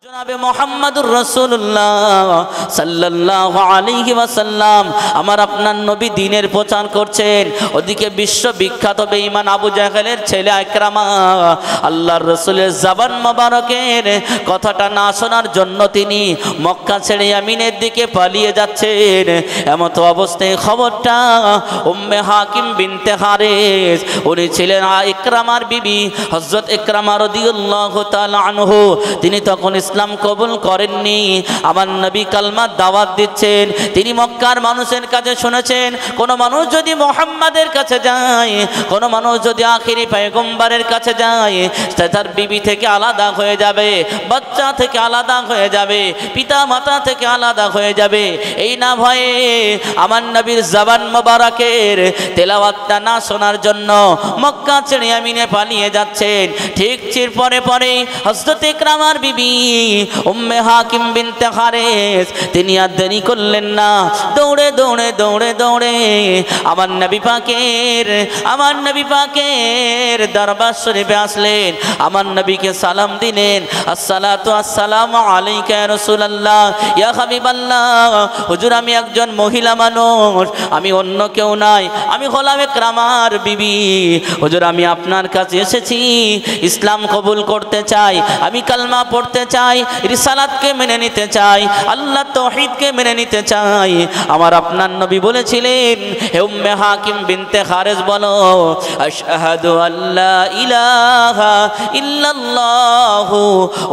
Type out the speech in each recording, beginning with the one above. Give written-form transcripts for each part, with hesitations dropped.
জনাবে মুহাম্মদুর রাসূলুল্লাহ সাল্লাল্লাহু আলাইহি ওয়াসাল্লাম আমার আপনার নবী দ্বীনের প্রচার করছেন। ওদিকে বিশ্ববিখ্যাত বেঈমান আবু জাহেলের ছেলে ইকরামা আল্লাহর রাসূলের জবান মোবারকের কথাটা না শোনার জন্য তিনি মক্কা ছেড়ে ইয়ামিনের দিকে পালিয়ে যাচ্ছেন। এমত অবস্থায় খবরটা উম্মে হাকিম বিনতে হারিস, উনি ছিলেন ইকরামার বিবি হযরত ইকরামা রাদিয়াল্লাহু তাআলা আনহু। তিনি তখন ইসলাম কবুল করেননি। আমার নবী কালমার দাওয়াত দিচ্ছেন। তিনি মক্কার মানুষের কাছে শুনেছেন, কোন মানুষ যদি মুহাম্মাদের কাছে যায়, কোন মানুষ যদি আখিরি পয়গম্বরের কাছে যায়, তার বিবি থেকে আলাদা হয়ে যাবে, বাচ্চা থেকে আলাদা হয়ে যাবে, পিতা মাতা থেকে আলাদা হয়ে যাবে। এই না ভয়ে আমার নবীর জবান মোবারকের তেলাওয়াতটা না শোনার জন্য মক্কা ছেড়ে ইয়ামিনে পালিয়ে যাচ্ছেন। ঠিক চির পরে পরে হযরত ইকরামার বিবি উম্মে হাকিম বিনতে হারিস তিনি আর দেরি করলেন না, দৌড়ে দৌড়ে দৌড়ে দৌড়ে আমার নবী পাকের দরবার শরীফে আসলেন। আমার নবীকে সালাম দিলেন, আসসালাতু আসসালামু আলাইকা ইয়া রাসূলুল্লাহ, ইয়া হাবিবাল্লাহ। হুজুর, আমি একজন মহিলা মানুষ, আমি অন্য কেউ নাই, আমি হলাম ইকরামার বিবি। হুজুর, আমি আপনার কাছে এসেছি, ইসলাম কবুল করতে চাই, আমি কালমা পড়তে চাই, রিসালাতকে মেনে নিতে চাই, আল্লাহ তাওহীদকে মেনে নিতে চাই। আমার আপনার নবী বলেছিলেন, হে উম্মে হাকিম বিনতে হারিস, বলো আশহাদু আল্লা ইলাহা ইল্লাল্লাহু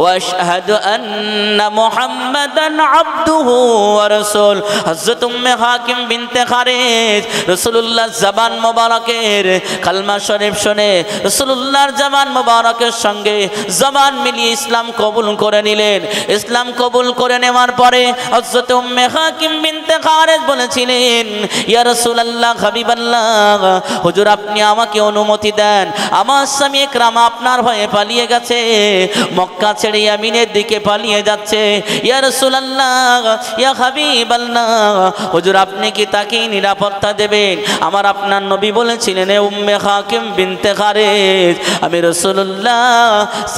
ওয়া আশহাদু আন্না মুহাম্মাদান আবদুহু ওয়া রাসূল। হযরত উম্মে হাকিম বিনতে হারিস রাসূলুল্লাহর জবান মোবারকের কালমা শরীফ শুনে রাসূলুল্লাহর জবান মোবারকের সঙ্গে জবান মিলিয়ে ইসলাম কবুল করে নিলেন। ইসলাম কবুল করে নেওয়ার পরে হযরত উম্মে হাকিম বিনতে হারিস বলেছিলেন, ইয়া রাসূলুল্লাহ, হাবিবাল্লাহ, হুজুর আপনি আমাকে অনুমতি দেন, আমার স্বামী ইকরামা আপনার ভয়ে পালিয়ে গেছে, মক্কা ছেড়ে ইয়ামিনের দিকে পালিয়ে যাচ্ছে। ইয়া রাসূলুল্লাহ, ইয়া হাবিবাল্লাহ, হুজুর আপনি কি তাকে নিরাপত্তা দেবেন? আমার আপনার নবী বলেছিলেন, হে উম্মে হাকিম বিনতে হারিস, আমি রাসূলুল্লাহ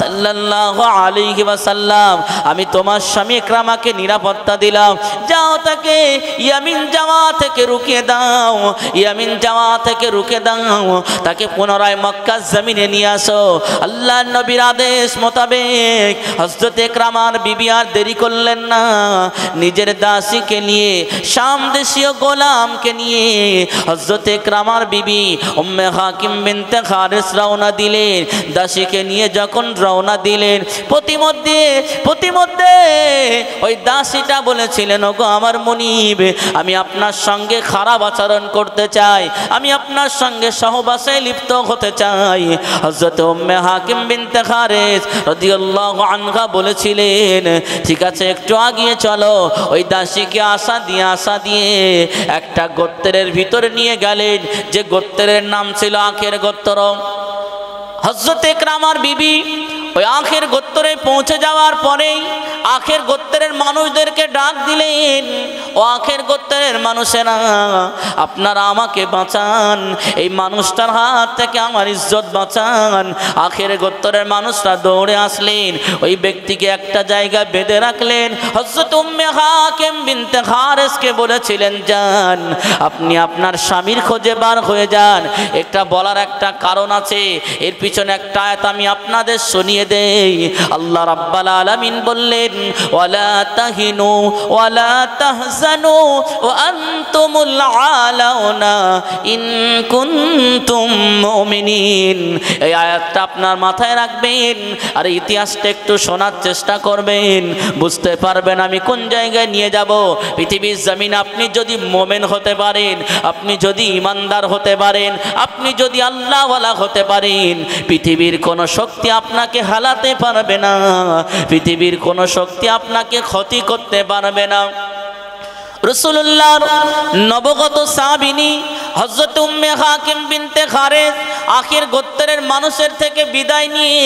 সাল্লাল্লাহু আলাইহি ওয়াসাল্লাম আমি তোমার স্বামী ইকরামাকে নিরাপত্তা দিলাম, যাও তাকে ইয়ামিন যাওয়া থেকে রুকিয়ে দাও, ইয়ামিন যাওয়া থেকে রুকে দাও, তাকে পুনরায় মক্কার জমিনে নিয়ে আসো। আল্লাহর নবীর আদেশ মোতাবেক হযরত ইকরামার বিবি আর দেরি করলেন না, নিজের দাসীকে নিয়ে, শাম দেশীয় গোলামকে নিয়ে হযরত ইকরামার বিবি উম্মে হাকিম বিনতে হারিস রওনা দিলেন। দাসীকে নিয়ে যখন রওনা দিলেন, প্রতিমধ্যে ওই দাসীটা বলেছিলেন, ওগো আমার মুনিব, আমি আপনার সঙ্গে খারাপ আচরণ করতে চাই, আমি আপনার সঙ্গে সহবাসে লিপ্ত হতে চাই। হযরত উম্মে হাকিম বিনতে হারিস রাদিয়াল্লাহু আনহা বলেছিলেন, ঠিক আছে, একটু আগিয়ে চলো। ওই দাসীকে আশা দিয়ে একটা গোত্রের ভিতরে নিয়ে গেলেন, যে গোত্রের নাম ছিল আখের গোত্র। হযরত ইকরামার বিবি ওই আখের গোত্রে পৌঁছে যাওয়ার পরেই আখের গোত্রের মানুষদেরকে ডাক দিলেন, ও আখের গোত্রের মানুষেরা, আপনারা আমাকে বাঁচান, এই মানুষটার হাত থেকে আমার ইজ্জত বাঁচান। আখের গোত্রের মানুষরা দৌড়ে আসলেন, ওই ব্যক্তিকে একটা জায়গায় বেঁধে রাখলেন। হযরত উম্মে হাকিম বিনতে হারিসকে বলেছিলেন, যান, আপনি আপনার স্বামীর খোঁজে বার হয়ে যান। একটা বলার একটা কারণ আছে, এর পিছনে একটা আয়াত আমি আপনাদের শুনিয়ে দেই। আল্লাহ রাব্বুল আলামিন বললেন, ওয়ালা তাহিনু ওয়ালা তাহজানু ওয়া আনতুমুল আলাউনা ইন কুনতুম মুমিনিন। এই আয়াতটা আপনার মাথায় রাখবেন, আর ইতিহাসটা একটু শোনার চেষ্টা করবেন, বুঝতে পারবেন আমি কোন জায়গায় নিয়ে যাব। পৃথিবীর জমিন আপনি যদি মুমিন হতে পারেন, আপনি যদি ইমানদার হতে পারেন, আপনি যদি আল্লাহওয়ালা হতে পারেন, পৃথিবীর কোনো শক্তি আপনাকে হালাতে পারবে না, পৃথিবীর কোনো শক্তি আপনাকে ক্ষতি করতে পারবে না। রাসূলুল্লাহর নবগত সাহাবিনী হযরত উম্মে হাকিম বিনতে হারিস আখির গোত্রের মানুষের থেকে বিদায় নিয়ে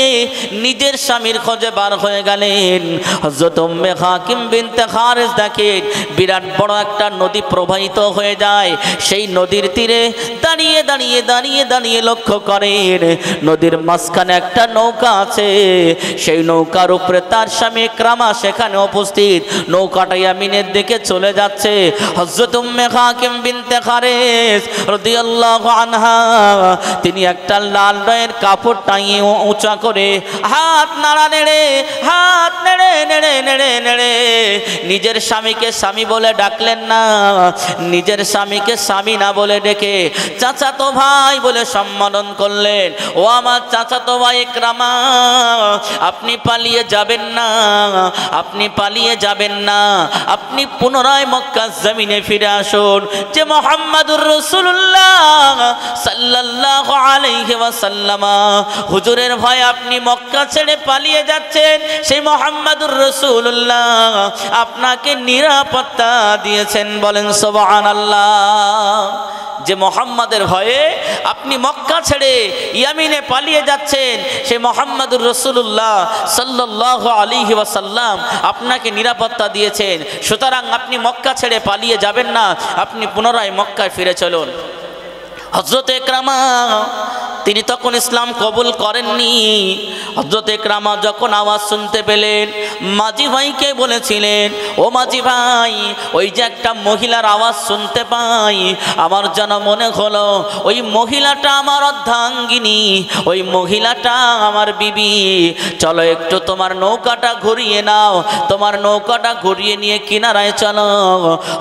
নিজের স্বামীর খোঁজে বার হয়ে গেলেন। হযরত উম্মে হাকিম বিনতে খারেজ দেখেন বিরাট বড় একটা নদী প্রবাহিত হয়ে যায়। সেই নদীর তীরে দাঁড়িয়ে দাঁড়িয়ে দাঁড়িয়ে দাঁড়িয়ে লক্ষ্য করেন নদীর মাঝখানে একটা নৌকা আছে। সেই নৌকার উপরে তার স্বামী ইকরামা সেখানে উপস্থিত। নৌকাটা ইয়ামিনের দিকে চলে যাচ্ছে। হযরত উম্মে হাকিম বিনতে খারেজ রাদিয়াল্লাহু আনহা তিনি একটা লাল রঙের কাপড় টাঙিয়ে উঁচা করে হাত নাড়া নেড়ে হাত নেড়ে নেড়ে নেড়ে নেড়ে নিজের স্বামীকে স্বামী বলে ডাকলেন না, নিজের স্বামীকে স্বামী না বলে ডেকে চাচাতো ভাই বলে সম্বোধন করলেন। ও আমার চাচাতো ভাই ইকরামা, আপনি পালিয়ে যাবেন না, আপনি পালিয়ে যাবেন না, আপনি পুনরায় মক্কার জমিনে ফিরে আসুন। যে মুহাম্মাদুর রাসূলুল্লাহ সাল্লাল্লাহু আলাইহি ওয়াসাল্লাম হুজুরের ভয় আপনি মক্কা ছেড়ে পালিয়ে যাচ্ছেন, সেই মুহাম্মাদুর রাসূলুল্লাহ আপনাকে নিরাপত্তা দিয়েছেন। বলেন সুবহানাল্লাহ। যে মুহাম্মাদের ভয়ে আপনি মক্কা ছেড়ে ইয়ামিনে পালিয়ে যাচ্ছেন, সেই মুহাম্মাদুর রাসূলুল্লাহ সাল্লাল্লাহু আলাইহি ওয়াসাল্লাম আপনাকে নিরাপত্তা দিয়েছেন। সুতরাং আপনি মক্কা ছেড়ে পালিয়ে যাবেন না, আপনি পুনরায় মক্কায় ফিরে চলুন। হযরত ইকরামা তিনি তখন ইসলাম কবুল করেননি। হযরত ইকরামা যখন আওয়াজ শুনতে পেলেন মাঝি ভাইকে বলেছিলেন, ও মাঝি ভাই, ওই যে একটা মহিলার আওয়াজ শুনতে পাই, আমার যেন মনে হলো ওই মহিলাটা আমার অর্ধাঙ্গিনী, ওই মহিলাটা আমার বিবি। চলো একটু তোমার নৌকাটা ঘুরিয়ে নাও, তোমার নৌকাটা ঘুরিয়ে নিয়ে কিনারায় চলো।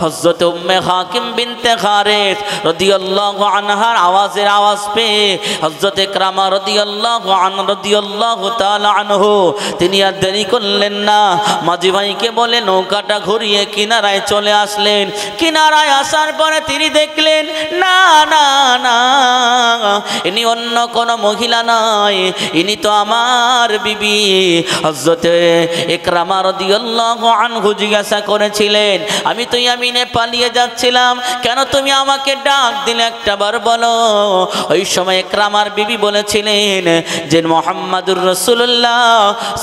হযরত উম্মে হাকিম বিনতে খারেজ রাদিয়াল্লাহু আনহার আওয়াজের আওয়াজ পেয়ে হযরত ইকরামা রাদিয়াল্লাহু তাআলা আনহু তিনি আর দেরি করলেন না, মাঝি ভাইকে বলে নৌকাটা ঘুরিয়ে কিনারায় চলে আসলেন। কিনারায় আসার পরে তিনি দেখলেন না না না, ইনি অন্য কোনো মহিলা নয়, ইনি তো আমার বিবি। হযরত ইকরামা রাদিয়াল্লাহু আনহু জিজ্ঞাসা করেছিলেন, আমি তো ইয়ামিনে পালিয়ে যাচ্ছিলাম, কেন তুমি আমাকে ডাক দিলে একটা বার বলো। ওই সময় ইকরামার বিবি বলেছিলেন যে মুহাম্মাদুর রাসূলুল্লাহ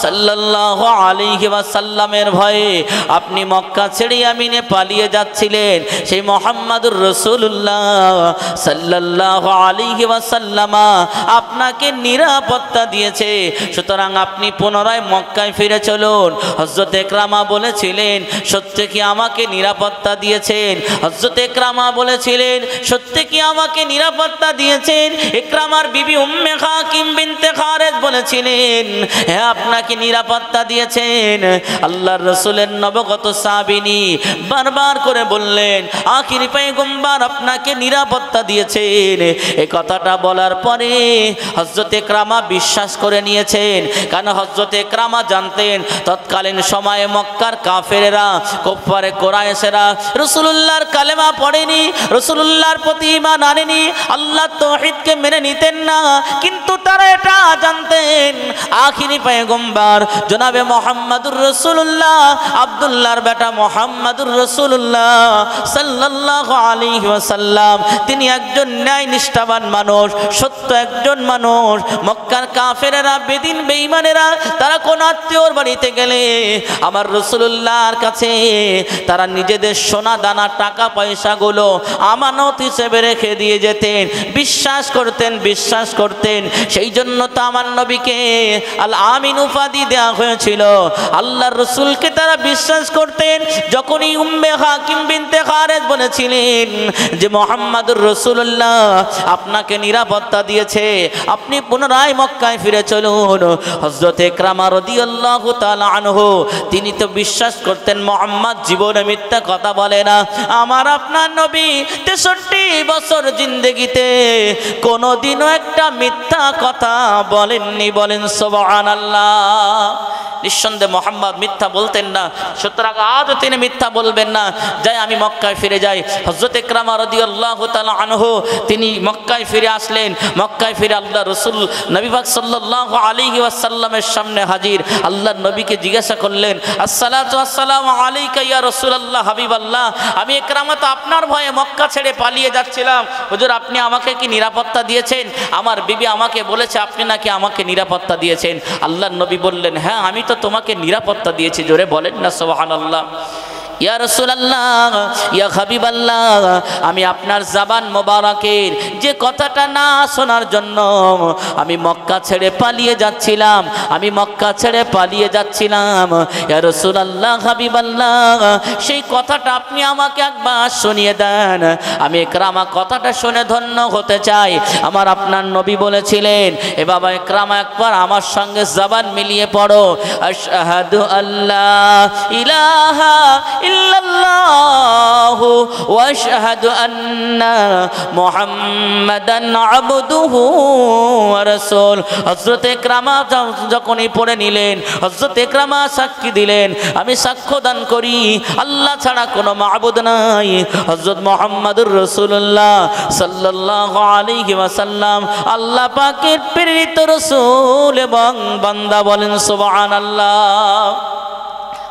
সাল্লাল্লাহু আলাইহি ওয়াসাল্লামের ভয়ে আপনি মক্কা ছেড়ে ইয়ামিনে পালিয়ে যাচ্ছিলেন, সেই মুহাম্মাদুর রাসূলুল্লাহ সাল্লাল্লাহু আলাইহি ওয়াসাল্লাম আপনাকে নিরাপত্তা দিয়েছে, সুতরাং আপনি পুনরায় মক্কায় ফিরে চলুন। হযরত ইকরামা বলেছিলেন, সত্যি কি আমাকে নিরাপত্তা দিয়েছেন? হযরত ইকরামা বলেছিলেন, সত্যি কি আমাকে নিরাপত্তা দিয়েছেন? ইকরামার বিবি উম্মে হাকিম বিনতে খারেজ বলেছিলেন, হ্যাঁ আপনাকে নিরাপত্তা দিয়েছেন। আল্লাহর রাসূলের নবগত সাহাবীনি বারবার করে বললেন, আখির পয়গম্বর আপনাকে নিরাপত্তা দিয়েছেন। এই কথাটা বলার পরে হযরত ইকরামা বিশ্বাস করে নিয়েছেন, কারণ হযরত ইকরামা জানতেন তৎকালীন সময়ে মক্কার কাফেরেরা কুফারে কুরাইশেরা রাসূলুল্লাহর কালেমা পড়েনি, রাসূলুল্লাহর প্রতি ঈমান আনেনি, আল্লাহ তাওহীদকে মেনে নিতেন না, কিন্তু তারা এটা জানতেন আখিরি পয়গম্বর জনাবে মুহাম্মাদুর রাসূলুল্লাহ আব্দুল্লাহর বেটা মুহাম্মাদুর রাসূলুল্লাহ সাল্লাল্লাহু আলাইহি ওয়াসাল্লাম তিনি একজন ন্যায় নিষ্ঠাবান মানুষ, সত্য একজন মানুষ। মক্কার কাফেরেরা বেদিন বেঈমানেরা তারা কোন আত্মীয়র বাড়িতে গেলে আমার রাসূলুল্লাহর কাছে তারা নিজেদের সোনা দানা টাকা পয়সাগুলো আমানত হিসেবে রেখে দিয়ে যেতেন, বিশ্বাস করতেন। সেই জন্য তো আমার নবীকে আল আমিন উপাধি দেওয়া হয়েছিল। আল্লাহর রাসূলকে তারা বিশ্বাস করতেন। যখনই উম্মে হাকিম বিনতে খারেজ বলেছিলেন যে মুহাম্মাদুর রাসূলুল্লাহ আপনাকে নিরাপত্তা দিয়েছে, আপনি পুনরায় মক্কায় ফিরে চলুন, হযরত ইকরামা রাদিয়াল্লাহু তাআলা আনহু তিনি তো বিশ্বাস করতেন মুহাম্মদ জীবনে মিথ্যা কথা বলে না। আমার আপনার নবী 63 বছর জিন্দেগিতে কোনোদিনও একটা মিথ্যা কথা বলেননি। বলেন সুবহানাল্লাহ। নিঃসন্দেহে মুহাম্মদ মিথ্যা বলতেন না, সুতরাং আজও তিনি মিথ্যা বলবেন না। যাই আমি মক্কায় ফিরে যাই। হযরত ইকরামা রাদিয়াল্লাহু তাআলা আনহু তিনি মক্কায় ফিরে আসলেন। মক্কায় ফিরে আল্লাহ রাসূল নবী পাক সাল্লাল্লাহু আলাইহি ওয়াসাল্লামের সামনে হাজির। আল্লাহর নবীকে জিজ্ঞাসা করলেন, আসসালাতু আসসালামু আলাইকা ইয়া রাসূলুল্লাহ হাবিবাল্লাহ, আমি ইকরামা তো আপনার ভয়ে মক্কা ছেড়ে পালিয়ে যাচ্ছিলাম, হুজুর আপনি আমাকে কি নিরাপত্তা দিয়েছেন? আমার আমার বিবি আমাকে বলেছে আপনি নাকি আমাকে নিরাপত্তা দিয়েছেন। আল্লাহর নবী বললেন, হ্যাঁ আমি তো তোমাকে নিরাপত্তা দিয়েছি। জোরে বলেন না সুবহানাল্লাহ। ইয়া রাসূলুল্লাহ, ইয়া হাবিবাল্লাহ, আমি আপনার জবান মোবারকের যে কথাটা না শোনার জন্য আমি মক্কা ছেড়ে পালিয়ে যাচ্ছিলাম, ইয়া রাসূলুল্লাহ, হাবিবাল্লাহ, সেই কথাটা আপনি আমাকে একবার শুনিয়ে দেন। আমি ইকরামা কথাটা শুনে ধন্য হতে চাই। আমার আপনার নবী বলেছিলেন, এ বাবা ইকরামা একবার আমার সঙ্গে জবান মিলিয়ে পড়ো, আশহাদু আল্লাহ ইলাহা ইল্লাল্লাহু ওয়া আশহাদু আন্না মুহাম্মাদান আবদুহু ওয়া রাসূল। হযরত ইকরামা যখনই পড়ে নিলেন, হযরত ইকরামা সাক্ষী দিলেন, আমি সাক্ষ্য দান করি আল্লাহ ছাড়া কোনো মাবুদ নাই, হযরত মুহাম্মদুর রাসূলুল্লাহ সাল্লাল্লাহু আলাইহি ওয়াসাল্লাম আল্লাহ পাকের প্রেরিত রাসূল এবং বান্দা। বলেন সুবহানাল্লাহ।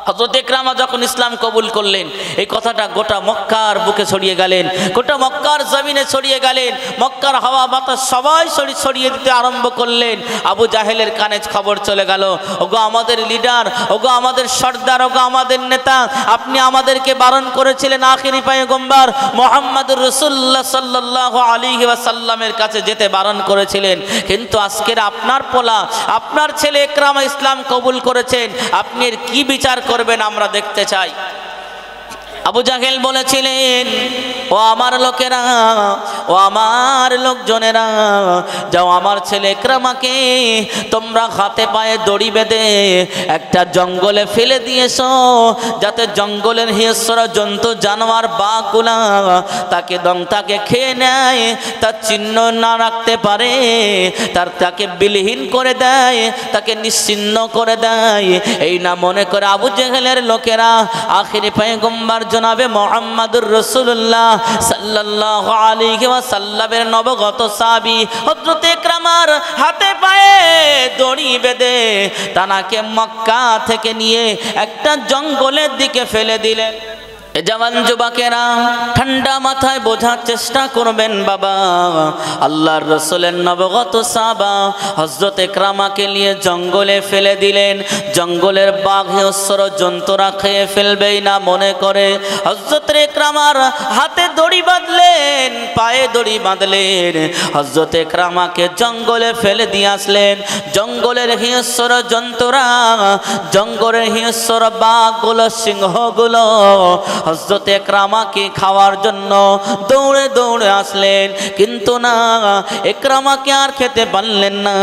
হযরত ইকরামা যখন ইসলাম কবুল করলেন, এই কথাটা গোটা মক্কার বুকে ছড়িয়ে গেলেন, গোটা মক্কার জমিনে ছড়িয়ে গেলেন। মক্কার হাওয়া বাতাস সবাই ছড়িয়ে দিতে আরম্ভ করলেন। আবু জাহেলের কানে খবর চলে গেল, ওগো আমাদের লিডার, ওগো আমাদের সর্দার, ওগো আমাদের নেতা, আপনি আমাদেরকে বারণ করেছিলেন আখিরি পয়গম্বর মুহাম্মদুর রাসূলুল্লাহ সাল্লাল্লাহু আলাইহি ওয়াসাল্লামের কাছে যেতে বারণ করেছিলেন, কিন্তু আজকের আপনার পোলা, আপনার ছেলে ইকরামা ইসলাম কবুল করেছেন, আপনি এর কি বিচার করবেন আমরা দেখতে চাই। আবু জাহেল বলেছিলেন, ও আমার লোকেরা, ও আমার লোকজনেরা, যাও আমার ছেলে ইকরামাকে তোমরা হাতে পায়ে দড়ি বেঁধে একটা জঙ্গলে ফেলে দিয়েছো, যাতে জঙ্গলের হিংস্র জন্তু জানোয়ার বাঘগুলা তাকে খেয়ে নেয়, তার চিহ্ন না রাখতে পারে, তাকে বিলীন করে দেয়, তাকে নিশ্চিহ্ন করে দেয়। এই না মনে করে আবু জাহেলের লোকেরা আখিরি পয়গম্বর জনাবে মুহাম্মদুর রাসূলুল্লাহ সাল্লাল্লাহু আলাইহি ওয়াসাল্লামের নবগত সাহাবী হযরত ইকরামার হাতে পায়ে দড়ি বেঁধে তানাকে মক্কা থেকে নিয়ে একটা জঙ্গলের দিকে ফেলে দিলেন। জওয়ান যুবকেরা ঠান্ডা মাথায় বোঝার চেষ্টা করবেন বাবা, আল্লাহর রাসূলের নবগত সাহাবা হযরত ইকরামাকে নিয়ে জঙ্গলে ফেলে দিলেন। জঙ্গলের বাঘ হিংস্র জন্তুরা খেয়ে ফেলবেই না মনে করে হযরত ইকরামার হাতে দড়ি বাঁধলেন, পায়ে দড়ি বাঁধলেন, হযরত ইকরামাকে জঙ্গলে ফেলে দিয়ে আসলেন। জঙ্গলের হিংস্র জন্তুরা, জঙ্গলের হিংস্র বাঘগুলো, সিংহগুলো হযরত ইকরামাকে খাওয়ার জন্য দৌড়ে দৌড়ে আসলেন, কিন্তু না, ইকরামাকে আর খেতে পারলেন না।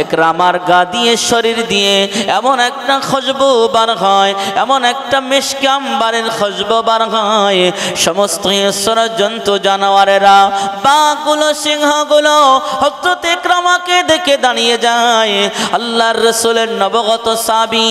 ইকরামার গা দিয়ে, শরীর দিয়ে এমন একটা খুশবু বার হয়, এমন একটা মিশকে আম্বারের খুশবু বার হয়, সমস্ত হিংস্র জন্তু জানোয়ারেরা, বাঘগুলো, সিংহগুলো হযরত ইকরামাকে দেখে দাঁড়িয়ে যায়। আল্লাহর রাসূলের নবগত সাহাবী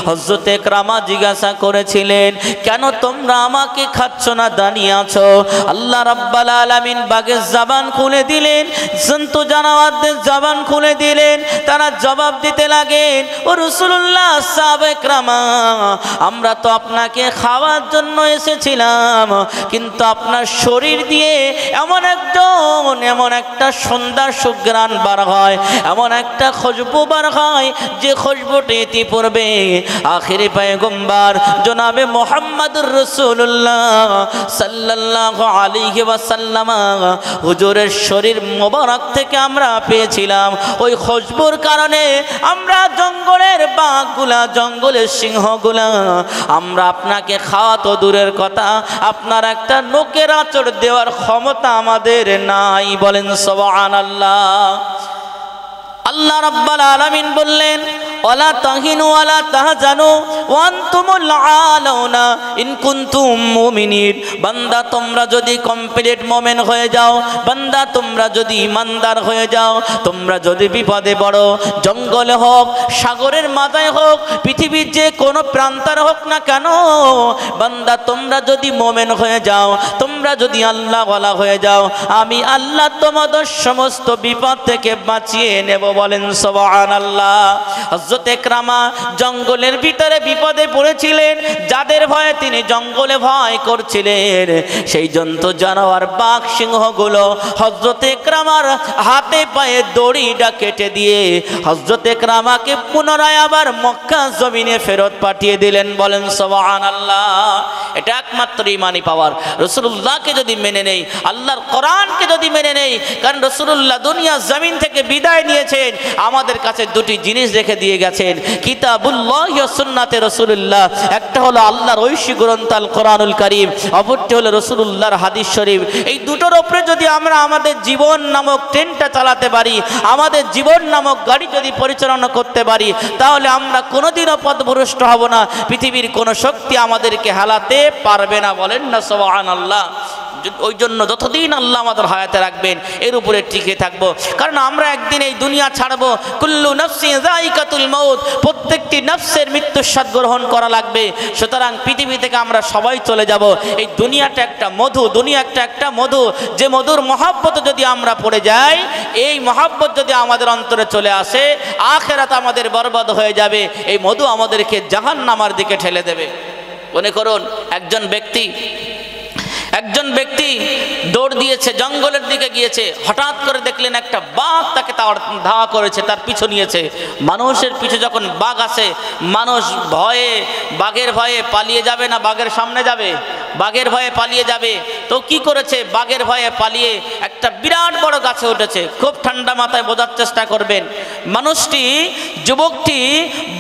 হযরত ইকরামা জিজ্ঞাসা করেছিলেন, কেন তোমরা আমাকে খাচ্ছ না, দাঁড়িয়ে আছো? আল্লাহ রাব্বুল আলামিন বাঘের জবান খুলে দিলেন, জন্তু জানোয়ারদের জবান খুলে দিলেন। তারা জবাব দিতে লাগেন, ও রাসূলুল্লাহ, সাহাবা ইকরামা, আমরা তো আপনাকে খাওয়ার জন্য এসেছিলাম, কিন্তু আপনার শরীর দিয়ে এমন একটা সুন্দর সুঘ্রাণ বার হয়, এমন একটা খুশবু বার হয়, যে খুশবুটি ইতিপূর্বে আখিরি পয়গম্বর জনাবে মুহাম্মদুর রাসূলুল্লাহ সাল্লাল্লাহু আলাইহি ওয়াসাল্লাম হুজুরের শরীর মোবারক থেকে আমরা পেয়েছিলাম। ওই খুশবুর কারণে আমরা জঙ্গলের বাঘগুলা, জঙ্গলের সিংহগুলা আমরা আপনাকে খাওয়া তো দূরের কথা, আপনার একটা নোকের আঁচড় দেওয়ার ক্ষমতা আমাদের নাই। বলেন সুবহানাল্লাহ। আল্লাহ রাব্বুল আলামিন বললেন, ওয়ালা তাহিনু ওয়ালা তাহজানু ওয়া আনতুমুল আলাউনা ইন কুনতুম মুমিনিন। বান্দা তোমরা যদি কমপ্লিট মুমিন হয়ে যাও, বান্দা তোমরা যদি ইমানদার হয়ে যাও, তোমরা যদি বিপদে পড়ো, জঙ্গলে হোক, সাগরের মাথায় হোক, পৃথিবীর যে কোনো প্রান্তার হোক না কেন, বান্দা তোমরা যদি মুমিন হয়ে যাও, তোমরা যদি আল্লাহওয়ালা হয়ে যাও, আমি আল্লাহ তোমাদের সমস্ত বিপদ থেকে বাঁচিয়ে নেব। বলেন সুবহানাল্লাহ। হযরত ইকরামা জঙ্গলের ভিতরে বিপদে পড়েছিলেন, যাদের ভয়ে তিনি জঙ্গলে ভয় করছিলেন সেই জন্তু জানোয়ার বাঘ সিংহগুলো হযরত ইকরামার হাতে পায়ে দড়িটা কেটে দিয়ে হযরত ইকরামাকে পুনরায় আবার মক্কা জমিনে ফেরত পাঠিয়ে দিলেন। বলেন সুবহানাল্লাহ। এটা একমাত্র ঈমানি পাওয়ার। রাসূলুল্লাহকে যদি মেনে নেই, আল্লাহর কোরআনকে যদি মেনে নেই, কারণ রাসূলুল্লাহ দুনিয়া জমিন থেকে বিদায় নিয়েছেন, আমাদের কাছে দুটি জিনিস রেখে দিয়ে গেছেন, কিতাবুল্লাহ ওয়া সুন্নাতে রাসূলুল্লাহ। একটা হলো আল্লাহর ঐশী গ্রন্থ আল কোরআনুল কারীম, অপরটি হলো রাসূলুল্লাহর হাদিস শরীফ। এই দুটোর উপরে যদি আমরা আমাদের জীবন নামক ট্রেনটা চালাতে পারি, আমাদের জীবন নামক গাড়ি যদি পরিচালনা করতে পারি, তাহলে আমরা কোনোদিনও পথভ্রষ্ট হব না, পৃথিবীর কোনো শক্তি আমাদেরকে হালাতে পারবে না। বলেন না সুবহানাল্লাহ। ওই জন্য যতদিন আল্লাহ আমাদের হায়াতে রাখবেন এর উপরে টিকে থাকবো, কারণ আমরা একদিন এই দুনিয়া ছাড়বো। কুল্লু নাফসিন যায়িকাতুল মাউত, প্রত্যেকটি নফসের মৃত্যুর স্বাদ গ্রহণ করা লাগবে। সুতরাং পৃথিবী থেকে আমরা সবাই চলে যাব। এই দুনিয়াটা একটা মধু, দুনিয়া একটা মধু, যে মধুর মহব্বত যদি আমরা পড়ে যাই, এই মহব্বত যদি আমাদের অন্তরে চলে আসে, আখিরাত আমাদের বরবাদ হয়ে যাবে। এই মধু আমাদেরকে জাহান্নামের দিকে ঠেলে দেবে। মনে করুন একজন ব্যক্তি দৌড় দিয়েছে, জঙ্গলের দিকে গিয়েছে, হঠাৎ করে দেখলেন একটা বাঘ তাকে ধাওয়া করেছে, তার পিছু নিয়েছে। মানুষের পিছু যখন বাঘ আসে, মানুষ বাঘের ভয়ে পালিয়ে যাবে না বাঘের সামনে যাবে? বাঘের ভয়ে পালিয়ে যাবে। তো কি করেছে? বাঘের ভয়ে পালিয়ে একটা বিরাট বড় গাছে উঠেছে। খুব ঠান্ডা মাথায় বোঝার চেষ্টা করবেন, যুবকটি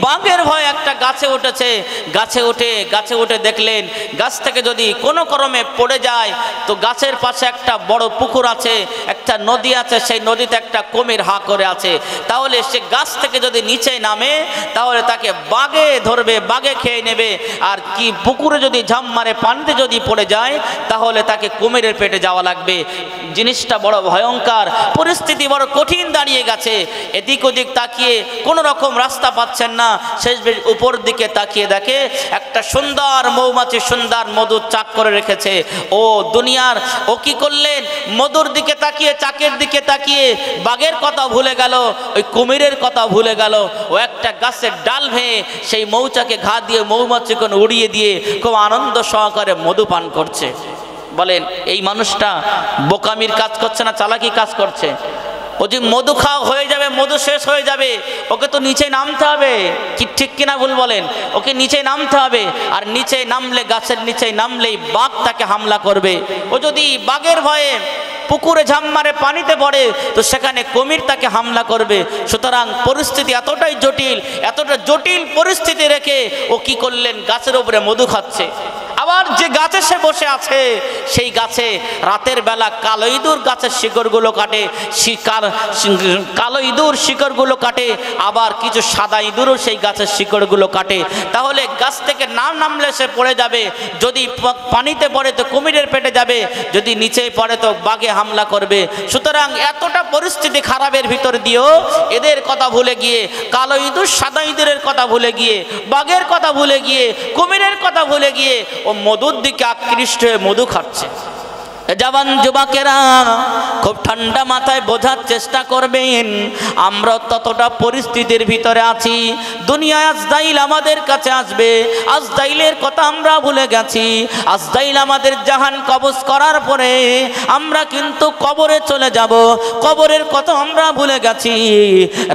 বাঘের ভয়ে একটা গাছে উঠেছে। গাছে উঠে দেখলেন গাছ থেকে যদি কোনো ক্রমে পড়ে যায়, তো গাছের পাশে একটা বড় পুকুর আছে, একটা নদী আছে, সেই নদীতে একটা কুমির হা করে আছে। তাহলে সে গাছ থেকে যদি নিচে নামে, তাহলে তাকে বাঘে ধরবে, বাঘে খেয়ে নেবে। আর কি পুকুরে যদি ঝাঁপ মারে, পানিতে যদি পড়ে যায়, তাহলে তাকে কুমিরের পেটে যাওয়া লাগবে। জিনিসটা বড় ভয়ঙ্কর, পরিস্থিতি বড় কঠিন দাঁড়িয়ে গেছে। এদিক ওদিক তাকিয়ে কোনো রকম রাস্তা পাচ্ছেন না। শেষ উপর দিকে তাকিয়ে দেখে একটা সুন্দর মৌমাছি সুন্দর মধুর চাক করে রেখেছে। ও দুনিয়ার, ও কি করলেন? মধুর দিকে তাকিয়ে, চাকের দিকে তাকিয়ে বাঘের কথা ভুলে গেল, ওই কুমিরের কথা ভুলে গেল। ও একটা গাছের ডাল ভেঙে সেই মৌচাকে ঘা দিয়ে মৌমাছিকে উড়িয়ে দিয়ে খুব আনন্দ সহকারে মধু পান করছে। বলেন এই মানুষটা বোকামির কাজ করছে না চালাকি কাজ করছে? ও যে মধু খাওয়া হয়ে যাবে, মধু শেষ হয়ে যাবে, ওকে তো নিচে নামতে হবে। কি ঠিক কিনা ভুল বলেন? ওকে নিচে নামতে হবে। আর নিচে নামলে, গাছের নিচে নামলেই বাঘ তাকে হামলা করবে। ও যদি বাঘের ভয়ে পুকুরে ঝাঁপ মারে, পানিতে পড়ে, তো সেখানে কুমির তাকে হামলা করবে। সুতরাং পরিস্থিতি এতটা জটিল পরিস্থিতি রেখে ও কি করলেন? গাছের উপরে মধু খাচ্ছে। আবার যে গাছে সে বসে আছে, সেই গাছে রাতের বেলা কালো ইঁদুর গাছের শিকড়গুলো কাটে, কালো ইঁদুর শিকড়গুলো কাটে, আবার কিছু সাদা ইঁদুরও সেই গাছের শিকড়গুলো কাটে। তাহলে গাছ থেকে নামলে সে পড়ে যাবে। যদি পানিতে পড়ে তো কুমিরের পেটে যাবে, যদি নিচে পড়ে তো বাঘে হামলা করবে। সুতরাং এতটা পরিস্থিতি খারাপের ভিতর দিয়েও এদের কথা ভুলে গিয়ে, কালো ইঁদুর সাদা ইঁদুরের কথা ভুলে গিয়ে, বাঘের কথা ভুলে গিয়ে, কুমিরের কথা ভুলে গিয়ে ও মধুর দিকে আকৃষ্ট হয়ে মধু খাচ্ছে। জওয়ান যুবকেরা খুব ঠান্ডা মাথায় বোঝার চেষ্টা করবেন, আমরা ততটা পরিস্থিতির ভিতরে আছি। দুনিয়ায় আজরাইল আমাদের কাছে আসবে, আজরাইলের কথা আমরা ভুলে গেছি। আজরাইল আমাদের জাহান কবজ করার পরে আমরা কিন্তু কবরে চলে যাব, কবরের কথা আমরা ভুলে গেছি।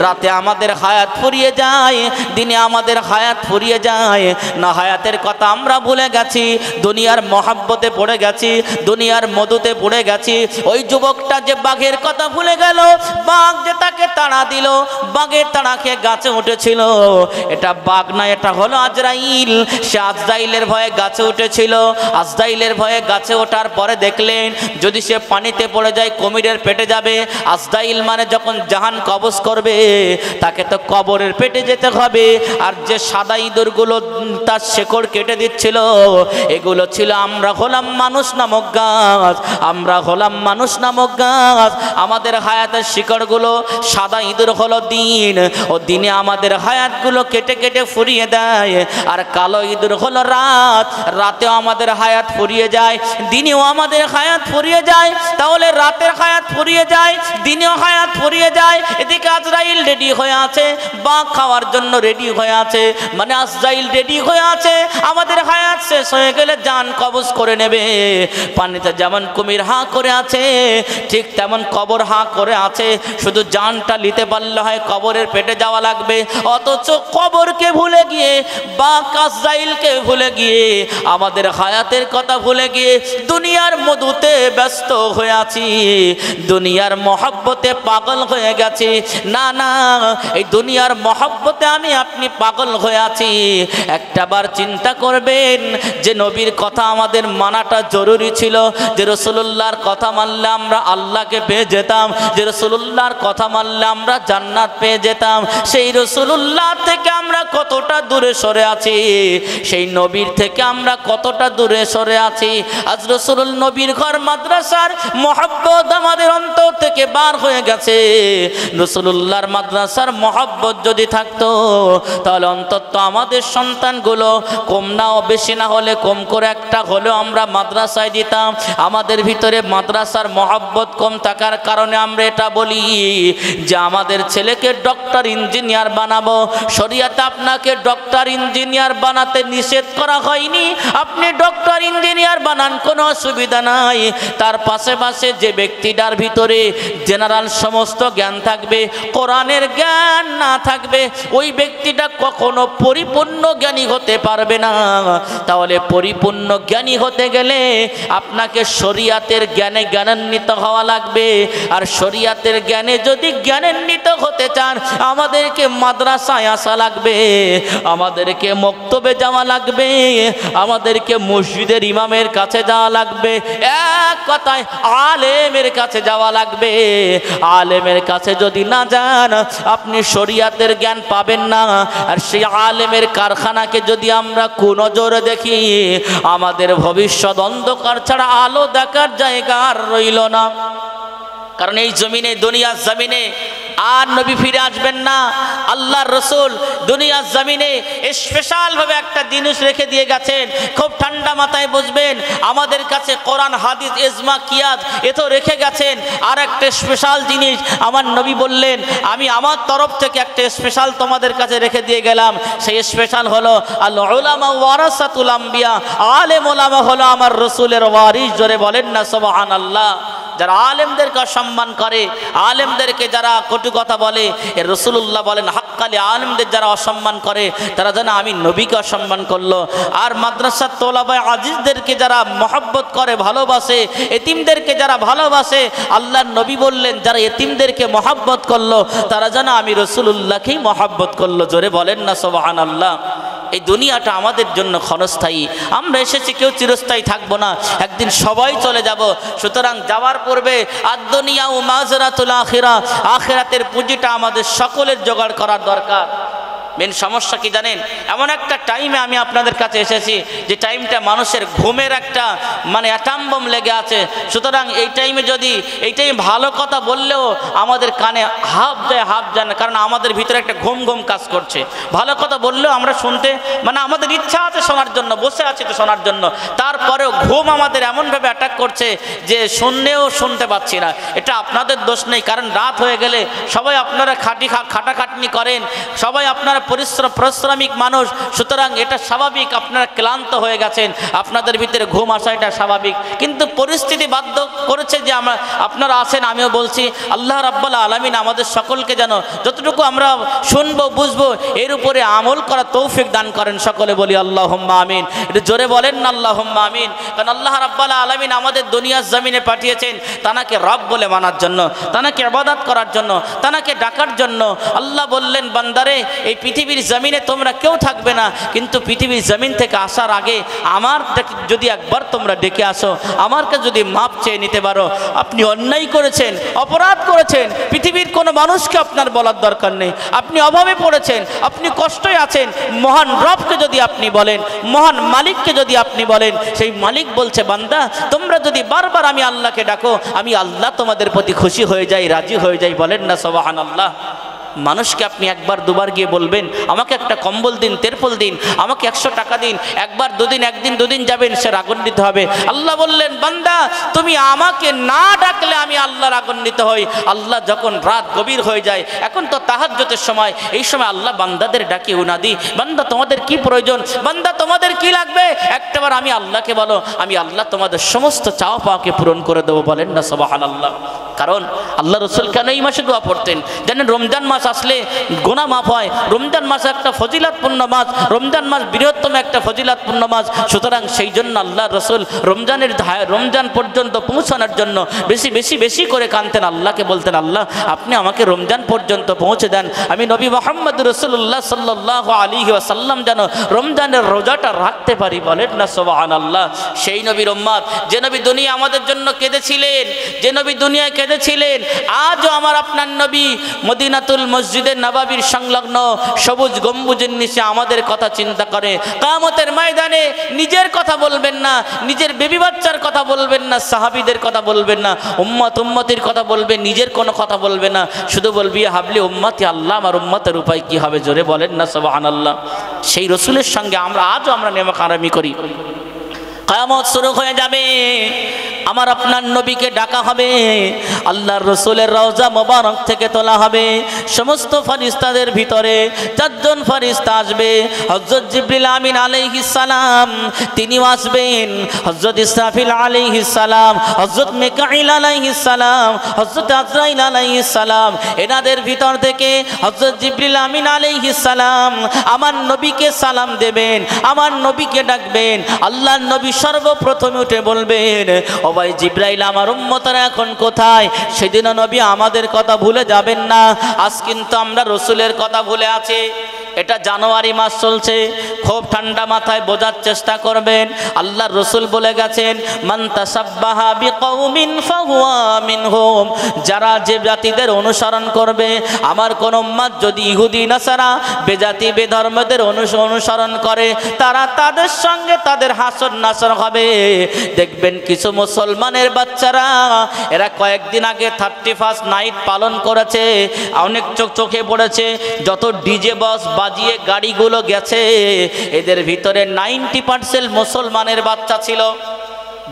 রাতে আমাদের হায়াত ফুরিয়ে যায়, দিনে আমাদের হায়াত ফুরিয়ে যায়, না হায়াতের কথা আমরা ভুলে গেছি। দুনিয়ার মহাব্বতে পড়ে গেছি, দুনিয়ার মধুতে পড়ে গেছি। ওই যুবকটা যে বাঘের কথা ভুলে গেল, বাঘ যে তাকে তাড়া দিল, বাঘের তাড়া খেয়ে গাছে উঠেছিল, এটা বাঘ না, এটা হলো আজরাইল। সে আজরাইলের ভয়ে গাছে উঠেছিল। আজরাইলের ভয়ে গাছে ওঠার পরে দেখলেন যদি সে পানিতে পড়ে যায় কুমিরের পেটে যাবে। আজরাইল মানে যখন জাহান কবজ করবে তাকে তো কবরের পেটে যেতে হবে। আর যে সাদা ইঁদুরগুলো তার শেকড় কেটে দিচ্ছিল, এগুলো ছিল আমরা হলাম মানুষ নামক গাছ। গাছ, আমরা হলাম মানুষ নামক গাছ। আমাদের হায়াতের শিকড়গুলো সাদা ইঁদুর হলো দিন, ও দিনে আমাদের হায়াতগুলো কেটে কেটে ফুরিয়ে দেয়। আর কালো ইঁদুর হলো রাত, রাতেও আমাদের হায়াত ফুরিয়ে যায়, দিনেও আমাদের হায়াত ফুরিয়ে যায়। তাহলে রাতের হায়াত ফুরিয়ে যায়, দিনেও হায়াত ফুরিয়ে যায়। এদিকে আজরাইল রেডি হয়ে আছে, বাঘ খাওয়ার জন্য রেডি হয়ে আছে, মানে আজরাইল রেডি হয়ে আছে। আমাদের হায়াত শেষ হয়ে গেলে জান কবজ করে নেবে। পানিতে যেমন কুমির হাঁ করে আছে, ঠিক তেমন কবর হাঁ করে আছে। শুধু জানটা নিতে পারলে হয়, কবরের পেটে যাওয়া লাগবে। অথচ কবরকে ভুলে গিয়ে বা আজরাইলকে ভুলে গিয়ে আমাদের হায়াতের কথা ভুলে গিয়ে দুনিয়ার মধুতে ব্যস্ত হয়ে আছি, দুনিয়ার মহব্বতে পাগল হয়ে গেছি। না না, এই দুনিয়ার মহব্বতে আমি আপনি পাগল হয়ে আছি। একটাবার চিন্তা করবেন যে নবীর কথা আমাদের মানাটা জরুরি ছিল, যে রাসূলুল্লাহর কথা মানলে আমরা আল্লাহকে পেয়ে যেতাম, যে রাসূলুল্লাহর কথা মানলে আমরা জান্নাত পেয়ে যেতাম। সেই রাসূলুল্লাহ থেকে আমরা কতটা দূরে সরে আছি, সেই নবীর থেকে আমরা কতটা দূরে সরে আছি। আজ রাসূলুল নবীর ঘর মাদ্রাসার মহব্বত আমাদের অন্তর থেকে বার হয়ে গেছে। রাসূলুল্লাহর মাদ্রাসার মহব্বত যদি থাকতো, তাহলে অন্তত আমাদের সন্তানগুলো কম নাও বেশি না হলে কম করে একটা হলেও আমরা মাদ্রাসায় দিতাম। আমাদের ভিতরে মাদ্রাসার মহব্বত কম থাকার কারণে আমরা এটা বলি যে আমাদের ছেলেকে ডক্টর ইঞ্জিনিয়ার বানাবো। শরীয়তে আপনাকে ডক্টর ইঞ্জিনিয়ার বানাতে নিষেধ করা হয়নি, আপনি ডক্টর ইঞ্জিনিয়ার বানান, কোনো অসুবিধা নাই। তার পাশে পাশে যে ব্যক্তিটার ভিতরে জেনারেল সমস্ত জ্ঞান থাকবে, কোরআনের জ্ঞান না থাকবে, ওই ব্যক্তিটা কখনো পরিপূর্ণ জ্ঞানী হতে পারবে না। তাহলে পরিপূর্ণ জ্ঞানী হতে গেলে আপনাকে শরীয়তের জ্ঞানে জ্ঞানান্বিত হওয়া লাগবে। আর শরীয়তের জ্ঞানে যদি জ্ঞানান্বিত হতে চান, আমাদেরকে মাদ্রাসায় আসা লাগবে, আমাদেরকে মক্তবে যাওয়া লাগবে, আমাদেরকে মসজিদের ইমামের কাছে যাওয়া লাগবে, এক কথায় আলেমের কাছে যাওয়া লাগবে। আলেমের কাছে যদি না যান, আপনি শরীয়তের জ্ঞান পাবেন না। আর সেই আলেমের কারখানাকে যদি আমরা কুনজরে দেখি, আমাদের ভবিষ্যৎ অন্ধকার ছাড়া আলো দেখার জায়গা আর রইল না। কারণ এই জমিনে, দুনিয়ার জমিনে আর নবী ফিরে আসবেন না। আল্লাহর রসুল দুনিয়ার জমিনে স্পেশালভাবে একটা জিনিস রেখে দিয়ে গেছেন, খুব ঠান্ডা মাথায় বুঝবেন। আমাদের কাছে কোরআন, হাদিস, ইজমা, কিয়াস এ তো রেখে গেছেন। আর একটা স্পেশাল জিনিস আমার নবী বললেন, আমি আমার তরফ থেকে একটা স্পেশাল তোমাদের কাছে রেখে দিয়ে গেলাম। সেই স্পেশাল হলো আল উলামা ওয়ারাসাতুল আম্বিয়া, আলেম ওলামা হলো আমার রসুলের ওয়ারিস। জোরে বলেন না সুবহানাল্লাহ। যারা আলেমদেরকে সম্মান করে, আলেমদেরকে যারা কটু কথা বলে, এর রাসূলুল্লাহ বলেন হাক্কালি আলেমদের যারা অসম্মান করে, তারা যেন আমি নবীকে অসম্মান করলো। আর মাদ্রাসার তোলাবায়ে আজিজদেরকে যারা মহব্বত করে, ভালোবাসে, এতিমদেরকে যারা ভালোবাসে, আল্লাহর নবী বললেন যারা এতিমদেরকে মহব্বত করলো, তারা যেন আমি রাসূলুল্লাহকেই মহব্বত করলো। জোরে বলেন না সুবহানাল্লাহ। এই দুনিয়াটা আমাদের জন্য ক্ষণস্থায়ী, আমরা এসেছি, কেউ চিরস্থায়ী থাকবো না, একদিন সবাই চলে যাব। সুতরাং যাওয়ার পূর্বে আদ-দুনিয়া ও মাযরাতুল আখিরা, আখিরাতের পুঁজিটা আমাদের সকলের জোগাড় করার দরকার। মেন সমস্যা কি জানেন? এমন একটা টাইমে আমি আপনাদের কাছে এসেছি যে টাইমটা মানুষের ঘুমের একটা মানে অ্যাটাম বোম লেগে আছে। সুতরাং এই টাইমে যদি এই টাইমে ভালো কথা বললেও আমাদের কানে হাফ যায় না, কারণ আমাদের ভিতরে একটা ঘুম ঘুম কাজ করছে। ভালো কথা বললেও আমরা শুনতে মানে আমাদের ইচ্ছা আছে শোনার জন্য, বসে আছি তো শোনার জন্য, তারপরেও ঘুম আমাদের এমনভাবে অ্যাটাক করছে যে শুনলেও শুনতে পাচ্ছি না। এটা আপনাদের দোষ নেই, কারণ রাত হয়ে গেলে সবাই আপনারা খাটাখাটনি করেন, সবাই আপনারা পরিশ্রমিক মানুষ। সুতরাং এটা স্বাভাবিক, আপনারা ক্লান্ত হয়ে গেছেন, আপনাদের ভিতরে ঘুম আসা এটা স্বাভাবিক। কিন্তু পরিস্থিতি বাধ্য করেছে যে আপনারা আছেন। আমিও বলছি আল্লাহ রাব্বুল আলামিন আমাদের সকলকে যেন যতটুকু আমরা শুনবো বুঝবো এর উপরে আমল করার তৌফিক দান করেন। সকলে বলি আল্লাহুম্মা আমিন। এটা জোরে বলেন না আল্লাহুম্মা আমিন। কারণ আল্লাহ রাব্বুল আলামিন আমাদের দুনিয়ার জমিনে পাঠিয়েছেন তানাকে রব বলে মানার জন্য, তানাকে ইবাদত করার জন্য, তানাকে ডাকার জন্য। আল্লাহ বললেন বান্দারে এই পৃথিবীর জমিনে তোমরা কেউ থাকবে না, কিন্তু পৃথিবীর জমিন থেকে আসার আগে আমার যদি একবার তোমরা ডেকে আসো, আমারকে যদি মাপ চেয়ে নিতে পারো। আপনি অন্যায় করেছেন, অপরাধ করেছেন, পৃথিবীর কোনো মানুষকে আপনার বলার দরকার নেই। আপনি অভাবে পড়েছেন, আপনি কষ্টে আছেন, মহান রবকে যদি আপনি বলেন, মহান মালিককে যদি আপনি বলেন, সেই মালিক বলছে বান্দা তোমরা যদি বারবার আমি আল্লাহকে ডাকো, আমি আল্লাহ তোমাদের প্রতি খুশি হয়ে যাই, রাজি হয়ে যাই। বলেন না সুবহানাল্লাহ। মানুষকে আপনি একবার দুবার গিয়ে বলবেন আমাকে একটা কম্বল দিন, তেরপল দিন, আমাকে 100 টাকা দিন, একবার দুদিন, একদিন দুদিন যাবেন, সে রাগান্বিত হবে। আল্লাহ বললেন বান্দা তুমি আমাকে না ডাকলে আমি আল্লাহ রাগান্বিত হই। আল্লাহ যখন রাত গভীর হয়ে যায়, এখন তো তাহাজ্জুদের সময়, এই সময় আল্লাহ বান্দাদের ডাকি উনাদি, বান্দা তোমাদের কি প্রয়োজন, বান্দা তোমাদের কি লাগবে, একটাবার আমি আল্লাহকে বলো, আমি আল্লাহ তোমাদের সমস্ত চাওয়া পাওয়াকে পূরণ করে দেবো। বলেন না সুবহানাল্লাহ। কারণ আল্লাহ রসুল কেন এই মাসে দোয়া পড়তেন জানেন? রমজান মাস আসলে গুনাহ মাফ হয়। রমজান মাস একটা ফজিলাতপূর্ণ মাস, রমজান মাস বৃহত্তম একটা ফজিলাতপূর্ণ মাস। সুতরাং সেই জন্য আল্লাহ রসুল রমজান পর্যন্ত পৌঁছানোর জন্য বেশি বেশি বেশি করে কাঁদতেন, আল্লাহকে বলতেন আল্লাহ আপনি আমাকে রমজান পর্যন্ত পৌঁছে দেন, আমি নবী মুহাম্মদ রাসূলুল্লাহ সাল্লাল্লাহু আলাইহি ওয়াসাল্লাম যেন রমজানের রোজাটা রাখতে পারি। বলেন না সুবহানাল্লাহ। সেই নবীর উম্মত, যে নবী দুনিয়া আমাদের জন্য কেঁদেছিলেন, যে নবী দুনিয়ায় কেঁদেছিলেন, আজও আমার আপনার নবী মদিনাতুল মসজিদের নববীর সংলগ্ন সবুজ গম্বুজের নিচে আমাদের কথা চিন্তা করে। কিয়ামতের ময়দানে নিজের কথা বলবেন না, নিজের বেবি বাচ্চার কথা বলবেন না, সাহাবীদের কথা বলবেন না, উম্মতির কথা বলবেন, নিজের কোনো কথা বলবে না, শুধু বলবি হাবলি উম্মতি, আল্লাহ আমার উম্মতের উপায় কি হবে, জোরে বলেন না সুবহানাল্লাহ। সেই রসুলের সঙ্গে আমরা নেমকারামি করি। কিয়ামত শুরু হয়ে যাবে, আমার আপনার নবীকে ডাকা হবে, আল্লাহর রসুলের রওজা মোবারক থেকে তোলা হবে। সমস্ত ফেরেশতাদের ভিতরে 4 জন ফেরেশতা আসবে। হযরত জিবরিল আমিন আলাইহিস সালাম তিনিও আসবেন, হযরত ইসরাফিল আলাইহিস সালাম, হযরত মিকাইল আলাইহিস সালাম, হযরত আজরাইল আলাইহিস সালাম। এনাদের ভিতর থেকে হযরত জিবরিল আমিন আলাইহিস সালাম আমার নবীকে সালাম দেবেন, আমার নবীকে ডাকবেন। আল্লাহর নবী সর্বপ্রথমে উঠে বলবেন ও ভাই জিবরাইল আমার উম্মতরা এখন কোথায়? সেদিনও নবী আমাদের কথা ভুলে যাবেন না। আজ কিন্তু আমরা রসুলের কথা ভুলে আছি। এটা জানুয়ারি মাস চলছে, খুব ঠান্ডা মাথায় বোঝার চেষ্টা করবেন। আল্লাহর রসুল বলে গেছেন মান তাসাব্বাহা বিকওমিন ফাহুয়া মিনহুম, যারা যে জাতিদের অনুসরণ করবে, আমার কোন উম্মত যদি ইহুদি নাসারা বেজাতি বেধর্মদের অনুসরণ করে, তারা তাদের সঙ্গে তাদের হাসর নাসর হবে। দেখবেন কিছু মুসলমানের বাচ্চারা এরা কয়েকদিন আগে 31 নাইট পালন করেছে, অনেক চোখে পড়েছে। যত ডিজে বক্স বাজিয়ে গাড়িগুলো গেছে, এদের ভিতরে 90% মুসলমানের বাচ্চা ছিল।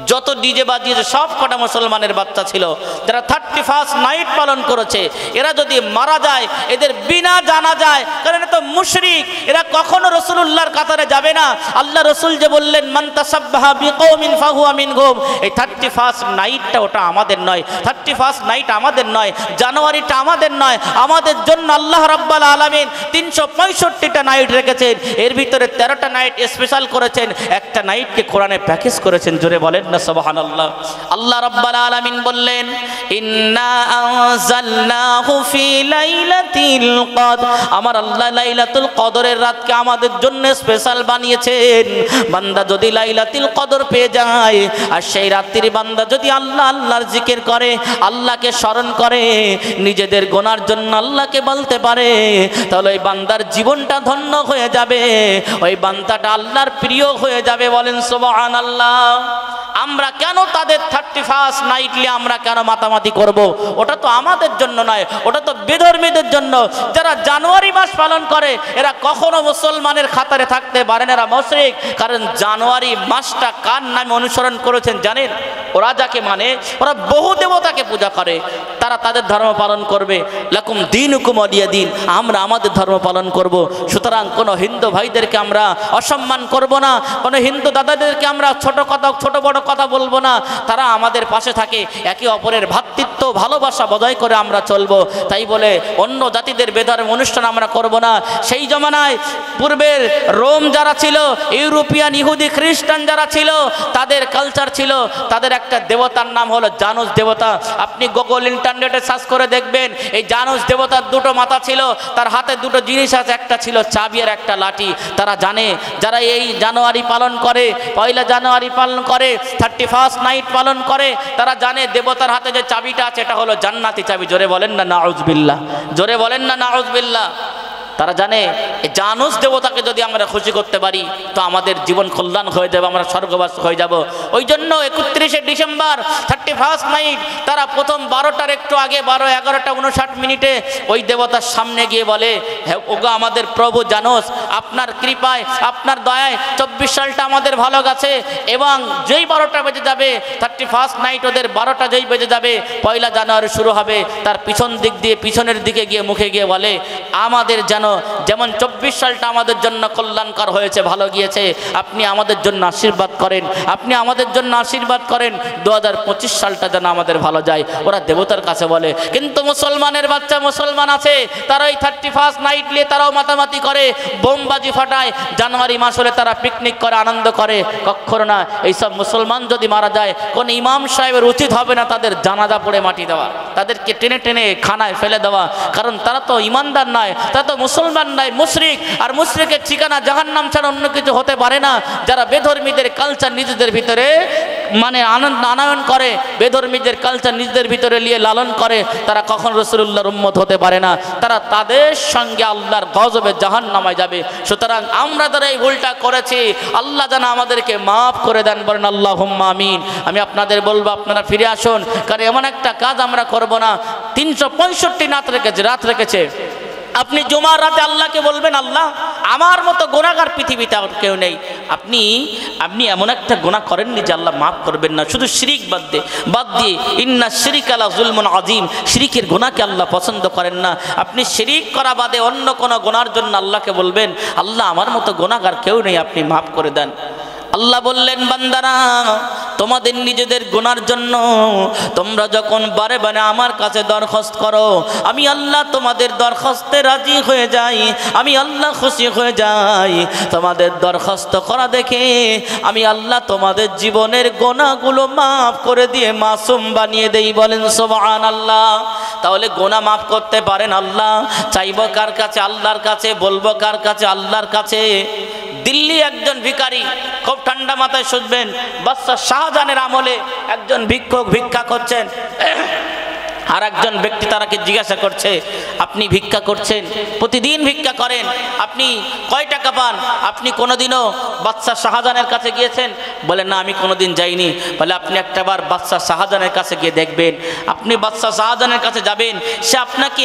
যত ডিজে বাজিয়েছে সব কটা মুসলমানের বাচ্চা ছিল, যারা 31 নাইট পালন করেছে। এরা যদি মারা যায়, এদের বিনা জানা যায়, কারণ এটা তো মুশরিক, এরা কখনো রাসূলুল্লাহর কাতারে যাবে না। আল্লাহ রসুল যে বললেন মান তাসাব্বাহা বিকওমিন ফাহুয়া মিনহুম, এই 31 নাইটটা ওটা আমাদের নয়, 31 নাইট আমাদের নয়, জানুয়ারিটা আমাদের নয়। আমাদের জন্য আল্লাহ রাব্বুল আলামিন 365টা নাইট রেখেছেন, এর ভিতরে 13টা নাইট স্পেশাল করেছেন, একটা নাইটকে কোরআনে প্যাকেজ করেছেন। জোরে বলেন না সুবহানাল্লাহ। আল্লাহ রাব্বুল আলামিন বললেন ইন্না আনজালনাহু ফি লাইলাতিল কদর, আমার আল্লাহ লাইলাতুল কদরের রাতকে আমাদের জন্য স্পেশাল বানিয়েছেন। বান্দা যদি লাইলাতুল কদর পেয়ে যায়, আর সেই রাত্রির বান্দা যদি আল্লাহর জিকির করে, আল্লাহকে স্মরণ করে, নিজেদের গুনার জন্য আল্লাহকে বলতে পারে, তাহলে ওই বান্দার জীবনটা ধন্য হয়ে যাবে, ওই বান্দাটা আল্লাহর প্রিয় হয়ে যাবে। বলেন সুবহানাল্লাহ। আমরা কেন তাদের 31 নাইটলি আমরা কেন মাতামাতি করব? ওটা তো আমাদের জন্য নয়, ওটা তো বেধর্মীদের জন্য। যারা জানুয়ারি মাস পালন করে এরা কখনো মুসলমানের খাতারে থাকতে পারে না, এরা মুশরিক। কারণ জানুয়ারি মাসটা কার নামে অনুসরণ করেছেন জানেন? ওরা যাকে মানে, ওরা বহু দেবতাকে পূজা করে, তারা তাদের ধর্ম পালন করবে। লাকুম দীনুকুম ওয়ালিয়া দীন, আমরা আমাদের ধর্ম পালন করব। সুতরাং কোনো হিন্দু ভাইদেরকে আমরা অসম্মান করব না, কোনো হিন্দু দাদাদেরকে আমরা ছোট বড় কথা বলবো না। তারা আমাদের পাশে থাকে, একে অপরের ভ্রাতৃত্ব ভালোবাসা বজায় করে আমরা চলবো। তাই বলে অন্য জাতিদের বেধর্ম অনুষ্ঠান আমরা করব না। সেই জমানায় পূর্বের রোম যারা ছিল, ইউরোপিয়ান ইহুদি খ্রিস্টান যারা ছিল, তাদের কালচার ছিল, তাদের একটা দেবতার নাম হলো জানুস দেবতা। আপনি গুগল ইন্টারনেটে সার্চ করে দেখবেন এই জানুস দেবতার দুটো মাথা ছিল, তার হাতে দুটো জিনিস আছে, একটা ছিল চাবি আর একটা লাঠি। তারা জানে, যারা এই জানুয়ারি পালন করে, পয়লা জানুয়ারি পালন করে, 31st নাইট পালন করে, তারা জানে দেবতার হাতে যে চাবিটা আছে এটা হলো জান্নাতি চাবি। জোরে বলেন না নাউজুবিল্লাহ, জোরে বলেন না নাউজুবিল্লাহ। তারা জানে এই জানুস দেবতাকে যদি আমরা খুশি করতে পারি তো আমাদের জীবন কল্যাণ হয়ে যাবে, আমরা স্বর্গবাস হয়ে যাব। ওই জন্য 31শে ডিসেম্বর 31st নাইট তারা প্রথম 12টার একটু আগে 12-11:59 ওই দেবতার সামনে গিয়ে বলে, হ্যাঁ ওগো আমাদের প্রভু জানুস, আপনার কৃপায় আপনার দয়ায় 24 সালটা আমাদের ভালো গেছে, এবং যেই 12টা বেজে যাবে 31st নাইট ওদের 12টা যেই বেজে যাবে পয়লা জানুয়ারি শুরু হবে, তার পিছন দিক দিয়ে পিছনের দিকে গিয়ে মুখে গিয়ে বলে, আমাদের যেন যেমন 24 সালটা আমাদের জন্য কল্যাণকর হয়েছে, ভালো গিয়েছে, আপনি আমাদের জন্য আশীর্বাদ করেন, আপনি আমাদের জন্য আশীর্বাদ করেন 2025 সালটা যেন আমাদের ভালো যায়। ওরা দেবতার কাছে বলে। কিন্তু মুসলমানের বাচ্চা মুসলমান আছে, তারা ওই 31st নাইট নিয়ে তারাও মাতামাতি করে, বোমবাজি ফাটায়, জানুয়ারি মাস হলে তারা পিকনিক করে, আনন্দ করে। কখনো না, এইসব মুসলমান যদি মারা যায় কোন ইমাম সাহেবের উচিত হবে না তাদের জানাজা পড়ে মাটি দেওয়া, তাদেরকে টেনে টেনে খানায় ফেলে দেওয়া, কারণ তারা তো ইমানদার নয়, তারা তো মুসলমান নয়, মুশরিক। আর মুশরিকের ঠিকানা জাহান্নাম ছাড়া অন্য কিছু হতে পারে না। যারা বেধর্মীদের কালচার নিজেদের ভিতরে মানে আনয়ন করে, বেধর্মীদের কালচার নিজেদের ভিতরে নিয়ে লালন করে, তারা কখন রাসূলুল্লাহর উম্মত হতে পারে না, তারা তাদের সঙ্গে আল্লাহর গজবে জাহান্নামে যাবে। সুতরাং আমরা যারা এই ভুলটা করেছি আল্লাহ যেন আমাদেরকে মাফ করে দেন, বলেন আল্লাহুম্মা আমিন। আমি আপনাদের বলবো আপনারা ফিরে আসুন, কারণ এমন একটা কাজ আমরা করব না। 365 রাত রেখেছে। আপনি জুমার রাতে আল্লাহকে বলবেন, আল্লাহ আমার মতো গুনাহগার পৃথিবীতে আর কেউ নেই, আপনি এমন একটা গুনাহ করেননি যে আল্লাহ মাফ করবেন না। শুধু শিরিক বাদ দিয়ে ইন্না শিরিকা লা যুলমুন আযীম, শিরিকের গুনাহকে আল্লাহ পছন্দ করেন না। আপনি শিরিক করা বাদে অন্য কোনো গুনার জন্য আল্লাহকে বলবেন, আল্লাহ আমার মতো গুনাহগার কেউ নেই, আপনি মাফ করে দেন। আল্লাহ বললেন, বান্দারা তোমাদের নিজেদের গুনার জন্য তোমরা যখন বারে বারে আমার কাছে দরখাস্ত করো, আমি আল্লাহ তোমাদের দরখাস্তে রাজি হয়ে যাই, আমি আল্লাহ খুশি হয়ে যাই। তোমাদের দরখাস্ত করা দেখে আমি আল্লাহ তোমাদের জীবনের গুনাহগুলো মাফ করে দিয়ে মাসুম বানিয়ে দেই, বলেন সুবহানাল্লাহ। তাহলে গুনাহ মাফ করতে পারেন আল্লাহ, চাইবো কার কাছে? আল্লাহর কাছে। বলবো কার কাছে? আল্লাহর কাছে। দিল্লি একজন ভিখারি, খুব ঠান্ডা মাথায় শুনবেন, বাদশা শাহজাহানের আমলে একজন ভিক্ষুক ভিক্ষা করছেন। আর একজন ব্যক্তি তারাকে জিজ্ঞাসা করছে, আপনি ভিক্ষা করছেন, প্রতিদিন ভিক্ষা করেন, আপনি কয় টাকা পান? আপনি কোনোদিনও বাদশা শাহজাহানের কাছে গিয়েছেন? বলে না, আমি কোনোদিন যাইনি। বলে আপনি একটাবার বাদশা শাহজাহানের কাছে গিয়ে দেখবেন। আপনি বাদশা শাহজাহানের কাছে যাবেন, সে আপনাকে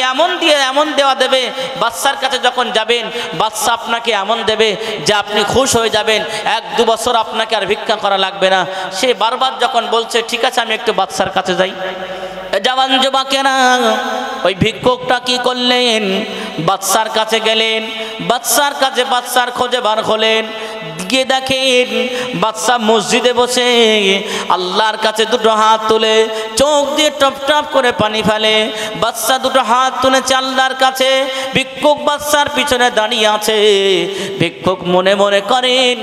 এমন দেওয়া দেবে, বাদশার কাছে যখন যাবেন বাদশা আপনাকে এমন দেবে যে আপনি খুশ হয়ে যাবেন, 1-2 বছর আপনাকে আর ভিক্ষা করা লাগবে না। সে বারবার যখন বলছে ঠিক আছে আমি একটু বাদশার কাছে যাই, জওয়ান যুবকেরা ওই ভিক্ষুকটা কি করলেন? বাদশার কাছে গেলেন, বাদশার কাছে বাদশার খোঁজে বার হলেন, গিয়ে দেখেন বাদশা মসজিদে বসে আল্লাহর কাছে দুটো হাত তুলে চোখ দিয়ে টপ টপ করে পানি ফেলে। বাদশা দুটো হাত তুলেছে আল্লাহর কাছে, ভিক্ষুক বাদশার পিছনে দাঁড়িয়ে আছে। ভিক্ষুক মনে মনে করেন,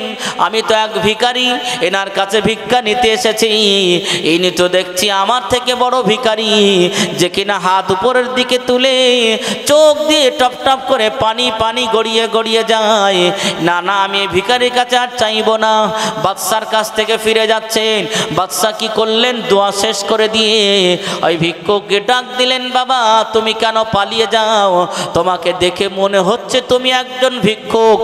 আমি তো এক ভিখারি, এনার কাছে ভিক্ষা নিতে এসেছি, ইনি তো দেখছি আমার থেকে বড় ভিখারি, যে কিনা হাত উপরের দিকে তুলে চোখ দিয়ে টপ টপ করে পানি গড়িয়ে গড়িয়ে যায়। না না, আমি ভিখারির কাছে আর চাইব না। বাদশার কাছ থেকে ফিরে যাচ্ছেন। বাদশা কি করলেন? দোয়া শেষ করে দিয়ে ওই ভিক্ষুককে ডাক দিলেন, বাবা তুমি কেন পালিয়ে যাও? তোমাকে দেখে মনে হচ্ছে তুমি একজন ভিক্ষুক।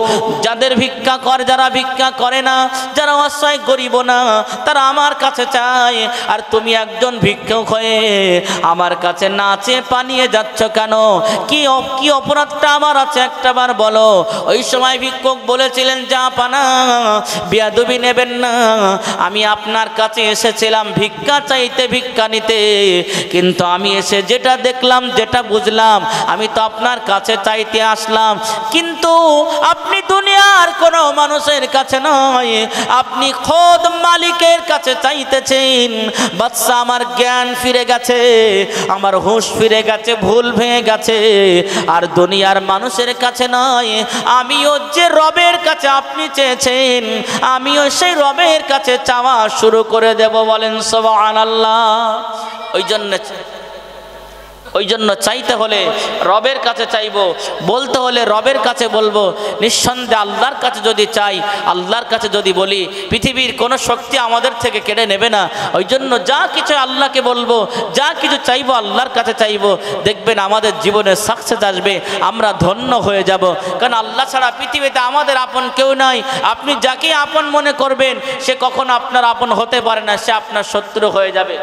যারা ভিক্ষা করে না, যারা অসহায় গরিব না, তারা আমার কাছে চায়, আর তুমি একজন ভিক্ষুক হয়ে আমার কাছে না চেয়ে পালিয়ে যাচ্ছ কেন? কি অপরাধটা আমার আছে একটাবার বলো। ওই সময় ভিক্ষুক বলেছিলেন, যা পানা বেয়াদবি নেবেন না, আমি আপনার কাছে এসেছিলাম ভিক্ষা চাইতে, ভিক্ষা নিতে, কিন্তু আমি এসে যেটা দেখলাম, যেটা বুঝলাম, আমি তো আপনার কাছে চাইতে আসলাম, কিন্তু আপনি দুনিয়ার কোনো মানুষের কাছে নয়, আপনি খোদ মালিকের কাছে চাইতেছেন। বাদশা, আমার জ্ঞান ফিরে গেছে, আমার হুঁশ ফিরে গেছে, ভুল ভেঙে গেছে, আর দুনিয়ার মানুষের কাছে নয়, আমিও যে রবের কাছে আপনি চেয়েছেন, আমিও সেই রবের কাছে চাওয়া শুরু করে দেব, বলেন সুবহানাল্লাহ। ওই জন্য ওই জন্য চাইতে হলে রবের কাছে চাইবো, বলতে হলে রবের কাছে বলবো। নিঃসন্দেহে আল্লাহর কাছে যদি চাই, আল্লাহর কাছে যদি বলি, পৃথিবীর কোনো শক্তি আমাদের থেকে কেড়ে নেবে না। ওই জন্য যা কিছু আল্লাহকে বলবো, যা কিছু চাইবো আল্লাহর কাছে চাইবো, দেখবেন আমাদের জীবনে সাকসেস আসবে, আমরা ধন্য হয়ে যাব। কারণ আল্লাহ ছাড়া পৃথিবীতে আমাদের আপন কেউ নাই। আপনি যাকে আপন মনে করবেন সে কখনো আপনার আপন হতে পারে না, সে আপনার শত্রু হয়ে যাবে।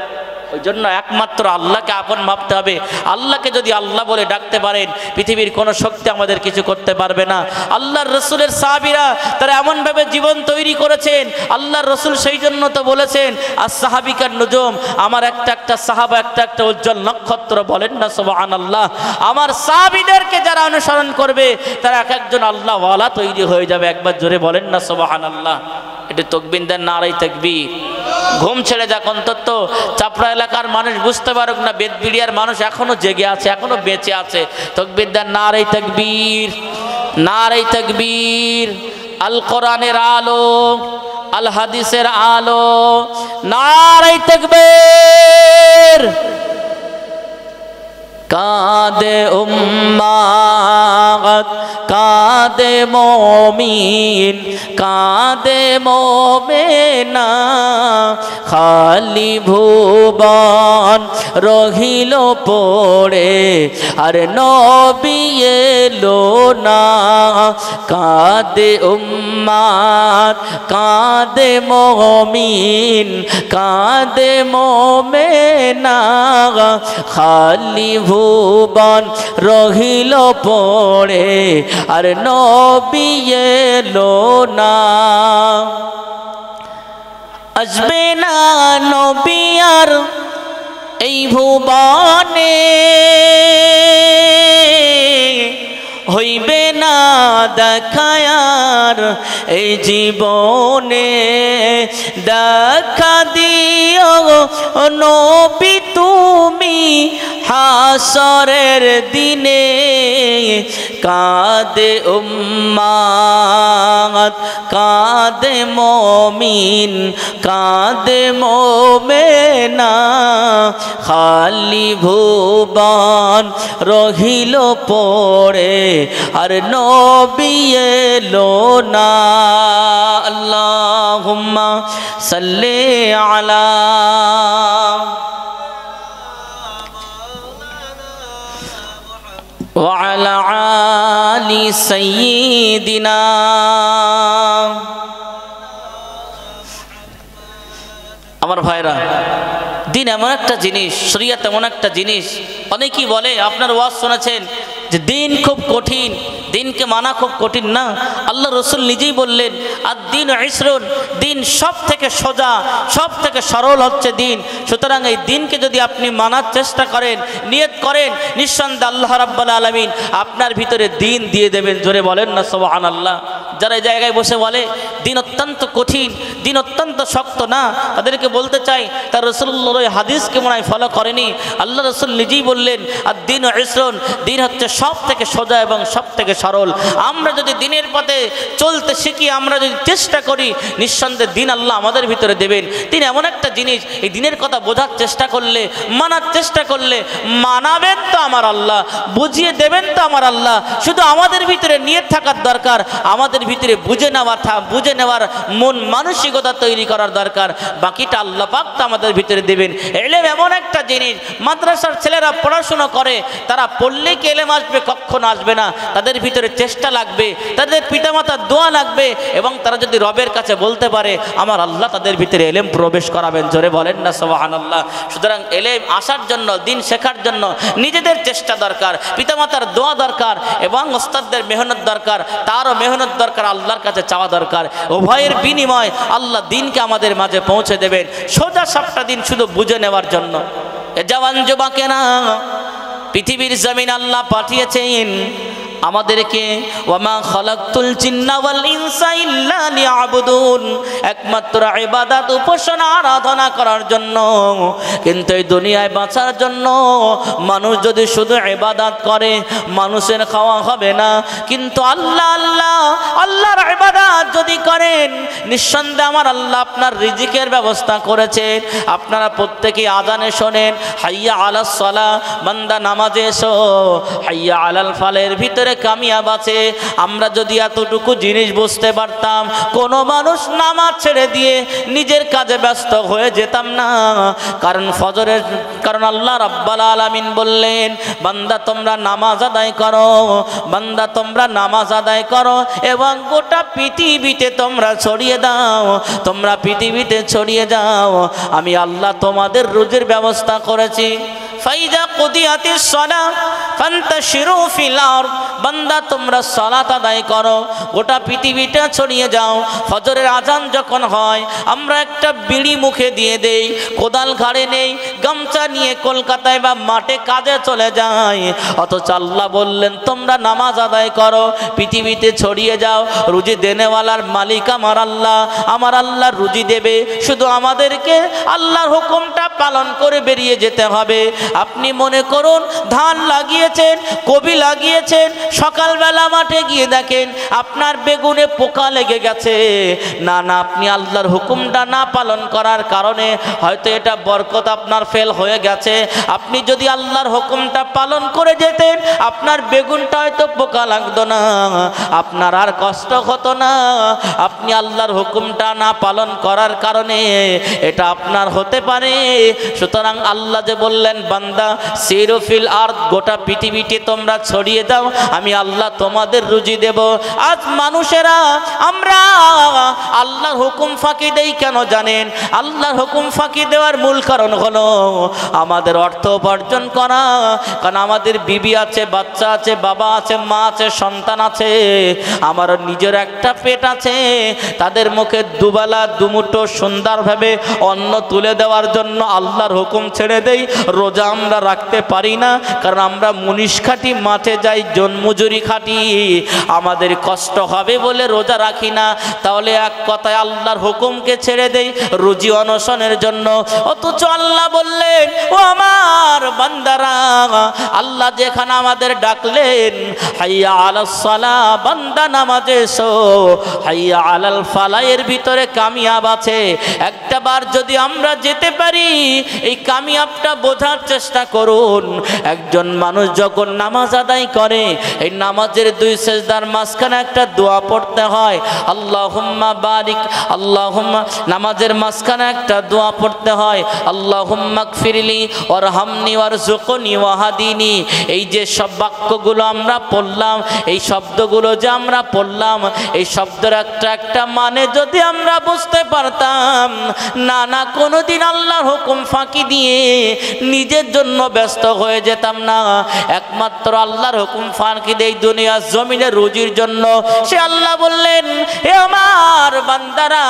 ওই জন্য একমাত্র আল্লাহকে আপন ভাবতে হবে। আল্লাহকে যদি আল্লাহ বলে ডাকতে পারেন, পৃথিবীর কোনো শক্তি আমাদের কিছু করতে পারবে না। আল্লাহর রসুলের সাহাবীরা তারা এমনভাবে জীবন তৈরি করেছেন, আল্লাহর রসুল সেই জন্য তো বলেছেন আর সাহাবিকার নুজুম, আমার একটা একটা সাহাবা একটা একটা উজ্জ্বল নক্ষত্র। বলেন না সুবহানাল্লাহ। আমার সাহাবীদেরকে যারা অনুসরণ করবে তারা এক একজন আল্লাহ ওয়ালা তৈরি হয়ে যাবে। একবার জোরে বলেন না সুবহানাল্লাহ। এটা তাকবীর দেন, নারায়ে তাকবীর। ঘুম ছেড়ে যাক, অন্তত চাপড়া এলাকার মানুষ বুঝতে পারুক না বেদবিড়িয়ার মানুষ এখনো জেগে আছে, এখনো বেঁচে আছে। তাকবীর দেন, নারায়ে তাকবীর, নারায়ে তাকবীর। আল কোরআনের আলো, আল হাদিসের আলো, নারায়ে তাকবীর। কাঁদে উম্মাত, কাঁদে মুমিন, কাঁদে মুমিনা, খালি ভুবন রহিল পড়ে আর নবী এলো না। কাঁদে উম্মাত, কাঁদে মুমিন, কাঁদে মুমিনা, খালি ভুবন রহিল পড়ে আর নবী এলো না। আসবে না নবী আর এই ভুবনে, হইবে না দেখায়ার এই জীবনে। দেখা দিও নবী তুমি হাসরের দিনে। কাঁদে উম্মাত, কাঁদে মুমিন, কাঁদে মুমিনা, খালি ভুবন রহিল পড়ে আর নবী এলো না। আল্লাহুম্মা সাল্লি আলা ওয়ালা আলি সাইয়্যিদিনা। আমার ভাইরা, দিন এমন একটা জিনিস, শরীয়ত এমন একটা জিনিস, অনেকেই বলে আপনার ওয়াজ শুনেছেন যে দিন খুব কঠিন, দিনকে মানা খুব কঠিন। না, আল্লাহ রসুল নিজেই বললেন আর দিন ইসরুন, দিন সব থেকে সোজা, সব থেকে সরল হচ্ছে দিন। সুতরাং এই দিনকে যদি আপনি মানার চেষ্টা করেন, নিয়ত করেন, নিঃসন্দেহে আল্লাহ রাব্বুল আলামিন আপনার ভিতরে দিন দিয়ে দেবেন। জোরে বলেন না সুবহানাল্লাহ। যারা এই জায়গায় বসে বলে দিন অত্যন্ত কঠিন, দিন অত্যন্ত শক্ত, না, তাদেরকে বলতে চাই তার রাসূলুল্লাহর ওই হাদিসকে মনে হয় ফলো করেনি। আল্লাহ রসুল নিজেই বললেন আর দিন ইসরুন, দিন হচ্ছে সব থেকে সোজা এবং সব থেকে সরল। আমরা যদি দিনের পথে চলতে শিখি, আমরা যদি চেষ্টা করি, নিঃসন্দেহে দিন আল্লাহ আমাদের ভিতরে দেবেন। দিন এমন একটা জিনিস, এই দিনের কথা বোঝার চেষ্টা করলে, মানার চেষ্টা করলে, মানাবেন তো আমার আল্লাহ, বুঝিয়ে দেবেন তো আমার আল্লাহ। শুধু আমাদের ভিতরে নিয়ত থাকার দরকার, আমাদের ভিতরে বুঝে নেওয়ার মন মানসিকতা তৈরি করার দরকার। বাকিটা আল্লাহ পাক তো আমাদের ভিতরে দেবেন। ইলম এমন একটা জিনিস, মাদ্রাসার ছেলেরা পড়াশোনা করে, তারা পড়লে কি ইলম আসবে? কখনো আসবে না। তাদের ভিতরে চেষ্টা লাগবে, তাদের পিতামাতার দোয়া লাগবে, এবং তারা যদি রবের কাছে বলতে পারে আমার আল্লাহ তাদের ভিতরে ইলম প্রবেশ করাবেন। জোরে বলেন না সুবহানাল্লাহ। সুতরাং ইলম আসার জন্য, দিন শেখার জন্য নিজেদের চেষ্টা দরকার, পিতামাতার দোয়া দরকার, এবং ওস্তাদদের মেহনত দরকার, তারও মেহনত দরকার, আল্লাহর কাছে চাওয়া দরকার। উভয়ের বিনিময় আল্লাহ দিনকে আমাদের মাঝে পৌঁছে দেবেন। সোজা সাপটা দিন শুধু বুঝে নেওয়ার জন্য। এ জওয়ান যুবকেরা, পৃথিবীর জমিন আল্লাহ পাঠিয়েছেন আমাদেরকে ওয়ামা খালাকতুল জিন্না ওয়াল ইনসা ইল্লা লিয়াবুদুন, একমাত্র ইবাদত উপাসনা আরাধনা করার জন্য। কিন্তু এই দুনিয়ায় বাঁচার জন্য মানুষ যদি শুধু ইবাদত করে মানুষের খাওয়া হবে না, কিন্তু আল্লাহ আল্লাহ আল্লাহর ইবাদত যদি করেন নিঃসন্দেহে আমার আল্লাহ আপনার রিজিকের ব্যবস্থা করেছেন। আপনারা প্রত্যেকেই আযানে শোনেন হাইয়া আলাস সালাহ, বান্দা নামাজে এসো, হাইয়া আলাল ফালের ভিতরে কামিয়াব আছে। আমরা যদি এতটুকু জিনিস বুঝতে পারতাম কোনো মানুষ নামাজ ছেড়ে দিয়ে নিজের কাজে ব্যস্ত হয়ে যেতাম না। কারণ আল্লাহ রাব্বুল আলামিন বললেন বান্দা তোমরা নামাজ আদায় করো, বান্দা তোমরা নামাজ আদায় করো এবং গোটা পৃথিবীতে তোমরা ছড়িয়ে দাও, তোমরা পৃথিবীতে ছড়িয়ে যাও, আমি আল্লাহ তোমাদের রুজির ব্যবস্থা করেছি। ফাইদা কুদিয়াতিস সালাহ ফান্তাশিরু ফিল আরদ, বান্দা তোমরা সালাত আদায় করো, গোটা পৃথিবীটা ছড়িয়ে যাও। ফজরের আজান যখন হয় আমরা একটা বিড়ি মুখে দিয়ে দেই, কোদাল ঘাড়ে নেই, গামছা নিয়ে কলকাতায় বা মাঠে কাজে চলে যাই, অথচ আল্লাহ বললেন তোমরা নামাজ আদায় করো, পৃথিবীতে ছড়িয়ে যাও। রুজি দেনেওয়ালার মালিক আমার আল্লাহ, আমার আল্লাহ রুজি দেবে, শুধু আমাদেরকে আল্লাহর হুকুমটা পালন করে বেরিয়ে যেতে হবে। আপনি মনে করুন ধান লাগিয়েছেন, কবি লাগিয়েছেন, সকালবেলা মাঠে গিয়ে দেখেন আপনার বেগুনে পোকা লেগে গেছে, না না আপনি আল্লাহর হুকুমটা না পালন করার কারণে হয়তো এটা বরকত আপনার ফেল হয়ে গেছে। আপনি যদি আল্লাহর হুকুমটা পালন করে যেতেন আপনার বেগুনটা হয়তো পোকা লাগতো না, আপনার আর কষ্ট হতো না। আপনি আল্লাহর হুকুমটা না পালন করার কারণে এটা আপনার হতে পারে। সুতরাং আল্লাহ যে বললেন বান্দা সিরু ফিল আরদ, গোটা পৃথিবীতে তোমরা ছড়িয়ে দাও, আমি আল্লাহ তোমাদের রুজি দেব। আজ মানুষেরা আমরা আল্লাহর হুকুম ফাঁকি দেই কেন জানেন? আল্লাহর হুকুম ফাঁকি দেওয়ার মূল কারণ হলো আমাদের অর্থ উপার্জন করা। কারণ আমাদের বিবি আছে, বাচ্চা আছে, বাবা আছে, মা আছে, সন্তান আছে, আমার নিজের একটা পেট আছে, তাদের মুখে দুবেলা দুমুঠো সুন্দরভাবে অন্ন তুলে দেওয়ার জন্য আল্লাহর হুকুম ছেড়ে দেই। রোজা আমরা রাখতে পারি না কারণ আমরা মুনিশ খাটি, মাঠে যাই, জন্মজুরি খাটি, আমাদের কষ্ট হবে বলে রোজা রাখি না। তাহলে এক কথায় আল্লাহর হুকুমকে ছেড়ে দেই রুজি অনশনের জন্য। অথচ আল্লাহ বললেন ও আমার বান্দারা, আল্লাহ যেখানে আমাদের ডাকলেন হাইয়া আলাস সালাহ, বান্দা নামাজে এসো, হাইয়া আলাল ফালাহ, এর ভিতরে কামিয়াব আছে। একটা বার যদি আমরা যেতে পারি এই কামিয়াবটা বোঝার চেষ্টা করুন। একজন মানুষ যখন নামাজ আদায় করে এই নামাজের দুই সেজদার মাঝখানে একটা দোয়া পড়তে হয়, আল্লাহুম্মা বারিক, আল্লাহুম্মা, নামাজের মাঝখানে একটা দোয়া পড়তে হয়, আল্লাহুম্মা গফিরলি ওয়ারহামনি ওয়ারযুকনি ওয়াহদিনি। এই যে সব বাক্যগুলো আমরা পড়লাম, এই শব্দগুলো যে আমরা পড়লাম, এই শব্দের একটা একটা মানে যদি আমরা বুঝতে পারতাম, না না কোনোদিন আল্লাহর হুকুম ফাঁকি দিয়ে নিজের জন্য ব্যস্ত হয়ে যেতাম না। একমাত্র আল্লাহর হুকুম ফাঁকি দেই দুনিয়ার জমিনে রুজির জন্য। সে আল্লাহ বললেন হে আমার বান্দারা,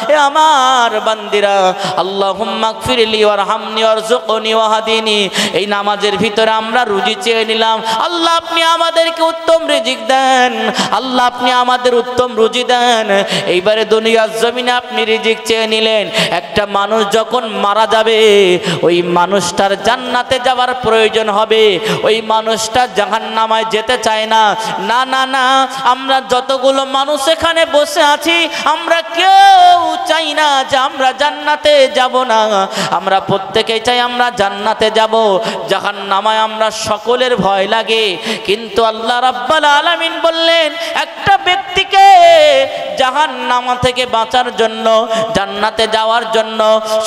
হে আমার বান্দিরা, আল্লাহুম্মা গফিরলি ওয়ারহামনি ওয়ারযুকনি ওয়াহদিনি। এই নামাজের ভিতরে আমরা রুজি চেয়ে নিলাম, আল্লাহ আপনি আমাদেরকে উত্তম রিজিক দেন, আল্লাহ আপনি আমাদের উত্তম রুজি দেন। এইবারে দুনিয়ার জমিনে আপনি রিজিক চেয়ে নিলেন। একটা মানুষ যখন মারা যাবে ওই মানুষটার জান্নাতে যাওয়ার প্রয়োজন হবে, ওই মানুষটা জাহান্নামায় যেতে চায় না। না না না, আমরা যতগুলো মানুষ এখানে বসে আছি আমরা কেউ চাই না যে আমরা জান্নাতে যাব না, আমরা প্রত্যেকেই চাই আমরা জান্নাতে যাব। জাহান্নামায় আমরা সকলের ভয় লাগে, কিন্তু আল্লাহ রাব্বুল আলামিন বললেন একটা ব্যক্তিকে জাহান্নামা থেকে বাঁচার জন্য, জান্নাতে যাওয়ার জন্য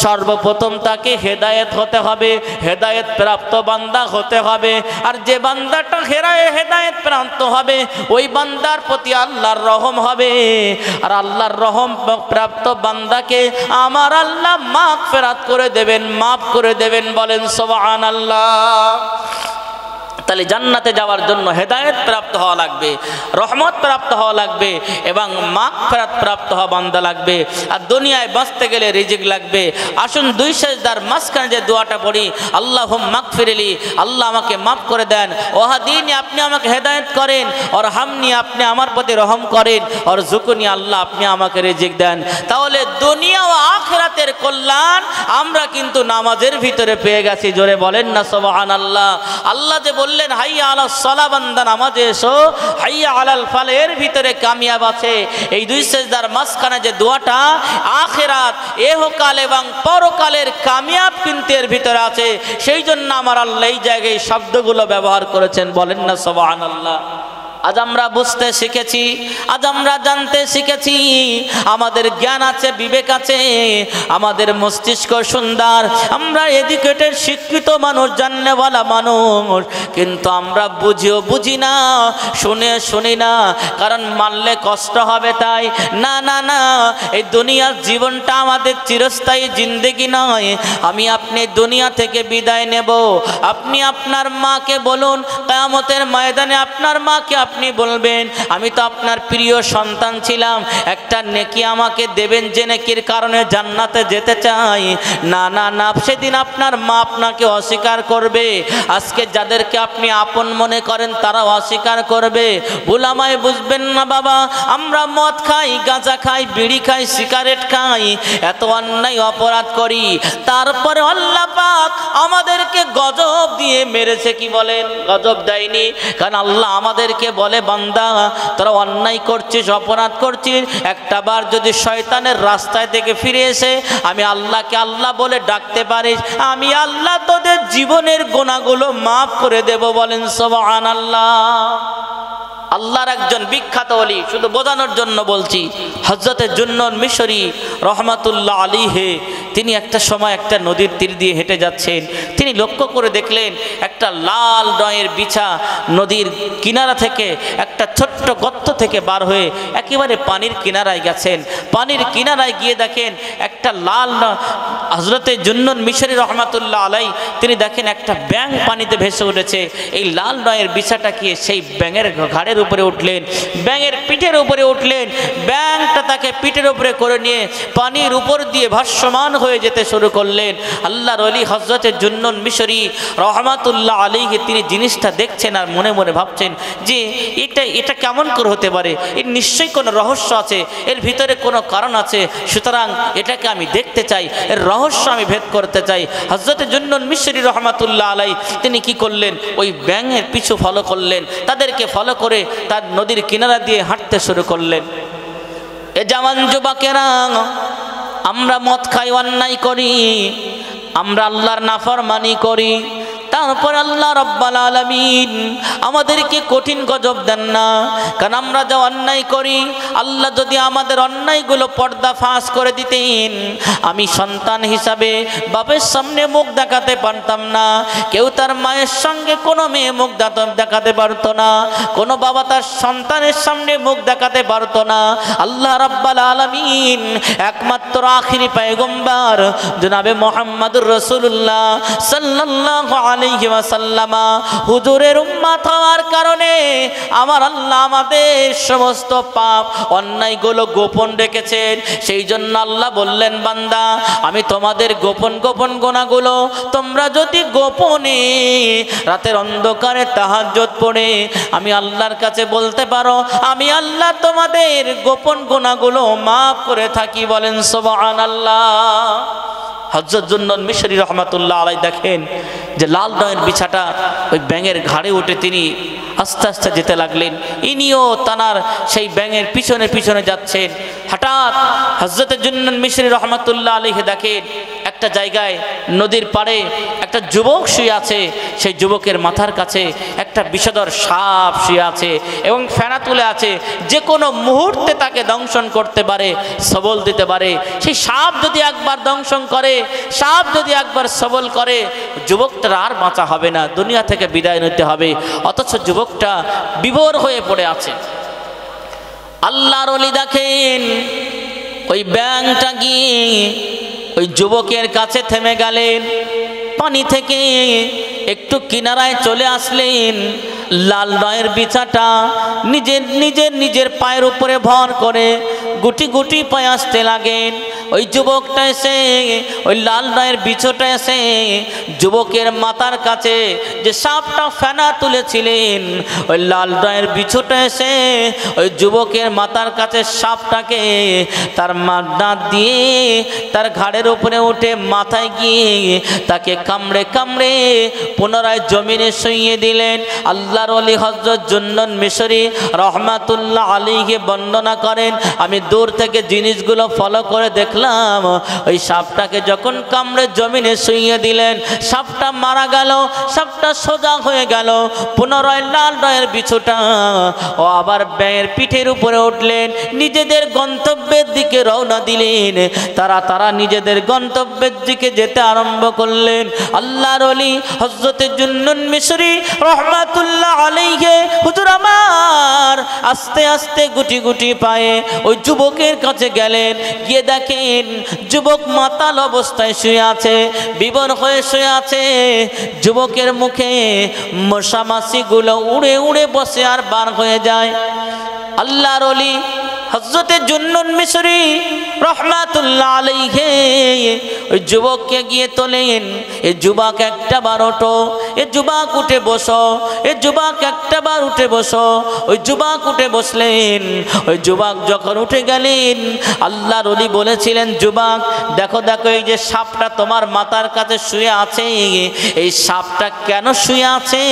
সর্বপ্রথম তাকে হেদায়েত হতে হবে, হেদায়েত প্রাপ্ত বান্দা হতে হবে। আর যে বান্দাটা হেদায়েত প্রাপ্ত হবে ওই বান্দার প্রতি আল্লাহর রহম হবে। আর আল্লাহর রহম প্রাপ্ত বান্দাকে আমার আল্লাহ মাগফিরাত করে দেবেন, মাফ করে দেবেন। বলেন সুবহানাল্লাহ। তাহলে জান্নাতে যাওয়ার জন্য হেদায়েত প্রাপ্ত হওয়া লাগবে, রহমত প্রাপ্ত হওয়া লাগবে এবং মাগফিরাত প্রাপ্ত হওয়া বান্দা লাগবে। আর দুনিয়ায় বাঁচতে গেলে রিজিক লাগবে। আসুন দুই সেজদার মাঝখানে যে দোয়াটা পড়ি, আল্লাহুম্মা মাগফিরলি, আল্লাহ আমাকে মাফ করে দেন, ওয়াহদিনি, আপনি আমাকে হেদায়েত করেন, আর হামনি, আপনি আমার প্রতি রহম করেন, আর যুকুনি, আল্লাহ আপনি আমাকে রিজিক দেন। তাহলে দুনিয়া ও আখিরাতের কল্যাণ আমরা কিন্তু নামাজের ভিতরে পেয়ে গেছি। জোরে বলেন না সুবহানাল্লাহ। আল্লাহ যে বললেন হাইয়া আলাস সালাহ, বান্দা নামাজে এসো, হাইয়া আলাল ফালাহ, এর ভিতরে কামিয়াব আছে। এই দুই সেজদার মাঝখানে যে দোয়াটা, আখিরাত, ইহকাল এবং পরকালের কামিয়াব কিন্তু এর ভিতরে আছে। সেই জন্য আমার আল্লাহ এই জায়গায় শব্দগুলো ব্যবহার করেছেন। বলেন না সুবহানাল্লাহ। আজ আমরা বুঝতে শিখেছি, আজ আমরা জানতে শিখেছি, আমাদের জ্ঞান আছে, বিবেক আছে, আমাদের মস্তিষ্ক সুন্দর, আমরা এডুকেটেড, শিক্ষিত মানুষ, জাননেওয়ালা মানুষ, কিন্তু আমরা বুঝিও বুঝি না, শুনি না, কারণ মানলে কষ্ট হবে তাই। না না না, এই দুনিয়ার জীবনটা আমাদের চিরস্থায়ী জিন্দেগি নয়। আমি আপনি দুনিয়া থেকে বিদায় নেব। আপনি আপনার মাকে বলুন, কিয়ামতের ময়দানে আপনার মাকে আপনি বলবেন, আমি তো আপনার প্রিয় সন্তান ছিলাম, একটা নেকি আমাকে দেবেন যে নেকির কারণে জান্নাতে যেতে চাই। না না না, সেদিন আপনার মা আপনাকে অস্বীকার করবে। আজকে যাদেরকে আপনি আপন মনে করেন তারাও অস্বীকার করবে। ভুলামায় বুঝবেন না বাবা, আমরা মদ খাই, গাঁজা খাই, বিড়ি খাই, সিগারেট খাই, এত অন্যায় অপরাধ করি, তারপরে আল্লাহ পাক আমাদেরকে গজব দিয়ে মেরেছে। কি বলেন? গজব দেয়নি, কারণ আল্লাহ আমাদেরকে বলে, বান্দা তোরা অন্যায় করছিস, অপরাধ করছিস, একটা বার যদি শয়তানের রাস্তায় থেকে ফিরে এসে আমি আল্লাহকে আল্লাহ বলে ডাকতে পারিস, আমি আল্লাহ তোদের জীবনের গুনাহগুলো মাফ করে দেব। বলেন সুবহানাল্লাহ। আল্লাহর একজন বিখ্যাত ওলি, শুধু বোঝানোর জন্য বলছি, হযরতে জুন্নুন মিশরি রহমাতুল্লাহ আলাইহি, তিনি একটা সময় একটা নদীর তীর দিয়ে হেঁটে যাচ্ছেন। তিনি লক্ষ্য করে দেখলেন একটা লাল রঙের বিছা নদীর কিনারা থেকে একটা ছোট্ট গর্ত থেকে বার হয়ে একেবারে পানির কিনারায় গেছেন। পানির কিনারায় গিয়ে দেখেন একটা লাল, হযরতে জুন্নুন মিশরি রহমাতুল্লাহ আলাইহি তিনি দেখেন একটা ব্যাঙ পানিতে ভেসে উঠেছে। এই লাল রঙের বিছাটাকে সেই ব্যাঙের ঘাড়ের উপরে উঠলেন, ব্যাঙের পিঠের উপরে উঠলেন, ব্যাঙটা তাকে পিঠের উপরে করে নিয়ে পানির উপর দিয়ে ভাসমান হয়ে যেতে শুরু করলেন। আল্লাহর ওলি হযরতে জুন্নুন মিশরি রহমাতুল্লাহ আলাইহি তিনি জিনিসটা দেখছেন আর মনে মনে ভাবছেন যে এটা কেমন করে হতে পারে, এর নিশ্চয়ই কোনো রহস্য আছে, এর ভিতরে কোনো কারণ আছে, সুতরাং এটাকে আমি দেখতে চাই, এর রহস্য আমি ভেদ করতে চাই। হযরতে জুন্নুন মিশরি রহমাতুল্লাহ আলাইহি তিনি কি করলেন, ওই ব্যাঙের পিছু ফলো করলেন, তাদেরকে ফলো করে তার নদীর কিনারা দিয়ে হাঁটতে শুরু করলেন। এ জাওয়ান যুবকেরা, আমরা মদ খাই, অন্যায় করি, আমরা আল্লাহর নাফরমানি করি, তারপর আল্লাহ রাব্বুল আলামিন আমাদেরকে কঠিন গজব দেন না, কারণ আমরা যা অন্যায় করি, আল্লাহ যদি আমাদের অন্যায়গুলো পর্দা ফাঁস করে দিতেন, আমি সন্তান হিসাবে বাপের সামনে মুখ দেখাতে পারতাম না। কেউ তার মায়ের সঙ্গে কোনো মেয়ে মুখ দেখাতে পারতো না, কোনো বাবা তার সন্তানের সামনে মুখ দেখাতে পারতো না। আল্লাহ রাব্বুল আলামিন একমাত্র আখিরি পয়গম্বর জনাবে মুহাম্মদুর রাসূলুল্লাহ সাল্লাল্লাহু আলাইহি ওয়াসাল্লাম হুজুরের উম্মত হওয়ার কারণে আমার আল্লাহ আমাদের সমস্ত পাপ অন্যায়গুলো গোপন রেখেছেন। সেই জন্য আল্লাহ বললেন, বান্দা আমি তোমাদের গোপন গোপন গুনাহগুলো তোমরা যদি গোপনে রাতের অন্ধকারে তাহাজ্জুদ পড়ে আমি আল্লাহর কাছে বলতে পারো, আমি আল্লাহ তোমাদের গোপন গুনাহগুলো মাফ করে থাকি। বলেন সুবহানাল্লাহ। হযরত জুন্নুন মিশরি রহমাতুল্লাহ আলাইহি দেখেন যে লাল রঙের বিছাটা ওই ব্যাঙের ঘাড়ে উঠে তিনি আস্তে আস্তে যেতে লাগলেন। ইনিও তানার সেই ব্যাঙের পিছনে পিছনে যাচ্ছেন। হঠাৎ হযরত জুন্নুন মিশরি রহমাতুল্লাহ আলাইহি দেখেন একটা জায়গায় নদীর পাড়ে একটা যুবক শুয়ে আছে। সেই যুবকের মাথার কাছে একটা বিষধর সাপ শুয়ে আছে এবং ফেনা তুলে আছে, যে কোনো মুহূর্তে তাকে দংশন করতে পারে, সবল দিতে পারে। সেই সাপ যদি একবার দংশন করে, সাপ যদি একবার সবল করে, যুবকটার আর বাঁচা হবে না, দুনিয়া থেকে বিদায় নিতে হবে। অথচ যুবকটা বিভোর হয়ে পড়ে আছে। আল্লাহর ওলি দেখেন ওই ব্যাঙটা গিয়ে ওই যুবকের কাছে থেমে গেলেন। পানি থেকে একটু কিনারায় চলে আসলেন। লাল রঙের বিছাটা নিজের পায়ের উপরে ভর করে গুটি গুটি পায়ে আসতে লাগেন। ওই যুবকটা এসে ওই লাল রঙের বিছাটা এসে যুবকের মাথার কাছে যে সাপটা ফেনা তুলেছিলেন, ওই লাল রঙের বিছাটা এসে ওই যুবকের মাথার কাছে সাপটাকে তার দাঁত দিয়ে তার ঘাড়ের উপরে উঠে মাথায় গিয়ে তাকে কামড়ে কামড়ে পুনরায় জমিনে শুইয়ে দিলেন। আল্লাহর ওলি হযরত জুন্নুন মিশরি রহমাতুল্লাহ আলাইহি বর্ণনা করেন, আমি দূর থেকে জিনিসগুলো ফলো করে দেখলাম, ওই সাপটাকে যখন কামড়ে জমিনে শুইয়ে দিলেন, সাপটা মারা গেল, সাপটা সোজা হয়ে গেল। পুনরায় লাল রঙের বিছুটা ও আবার ব্যাঙের পিঠের উপরে উঠলেন, নিজেদের গন্তব্যের দিকে রওনা দিলেন। তারা নিজেদের গন্তব্যের দিকে যেতে আরম্ভ করলেন। আল্লাহর ওলি হযরত জুন্নুন মিশরি রহমাতুল্লাহ আলাইহি হুজুর আমার আস্তে আস্তে গুটি গুটি পায়ে ওই যুবকের কাছে গেলেন। গিয়ে দেখেন যুবক মাতাল অবস্থায় শুয়ে আছে, বিবর হয়ে শুয়ে আছে। যুবকের মুখে মশা মাছিগুলো উড়ে উড়ে বসে আর বার হয়ে যায়। আল্লাহর ওলি হযরত জুন্নুন মিশরি রহমাতুল্লাহ আলাইহি ওই যুবককে গিয়ে তোলেন। এ যুবক একটা বার ওঠো, এ যুবক উঠে বসো, এ যুবক একটা বার উঠে বসো। ওই যুবক উঠে বসলেন। ওই যুবক যখন উঠে গেলেন, আল্লাহর ওলি বলেছিলেন, যুবক দেখো দেখো এই যে সাপটা তোমার মাথার কাছে শুয়ে আছে, এই সাপটা কেন শুয়ে আছে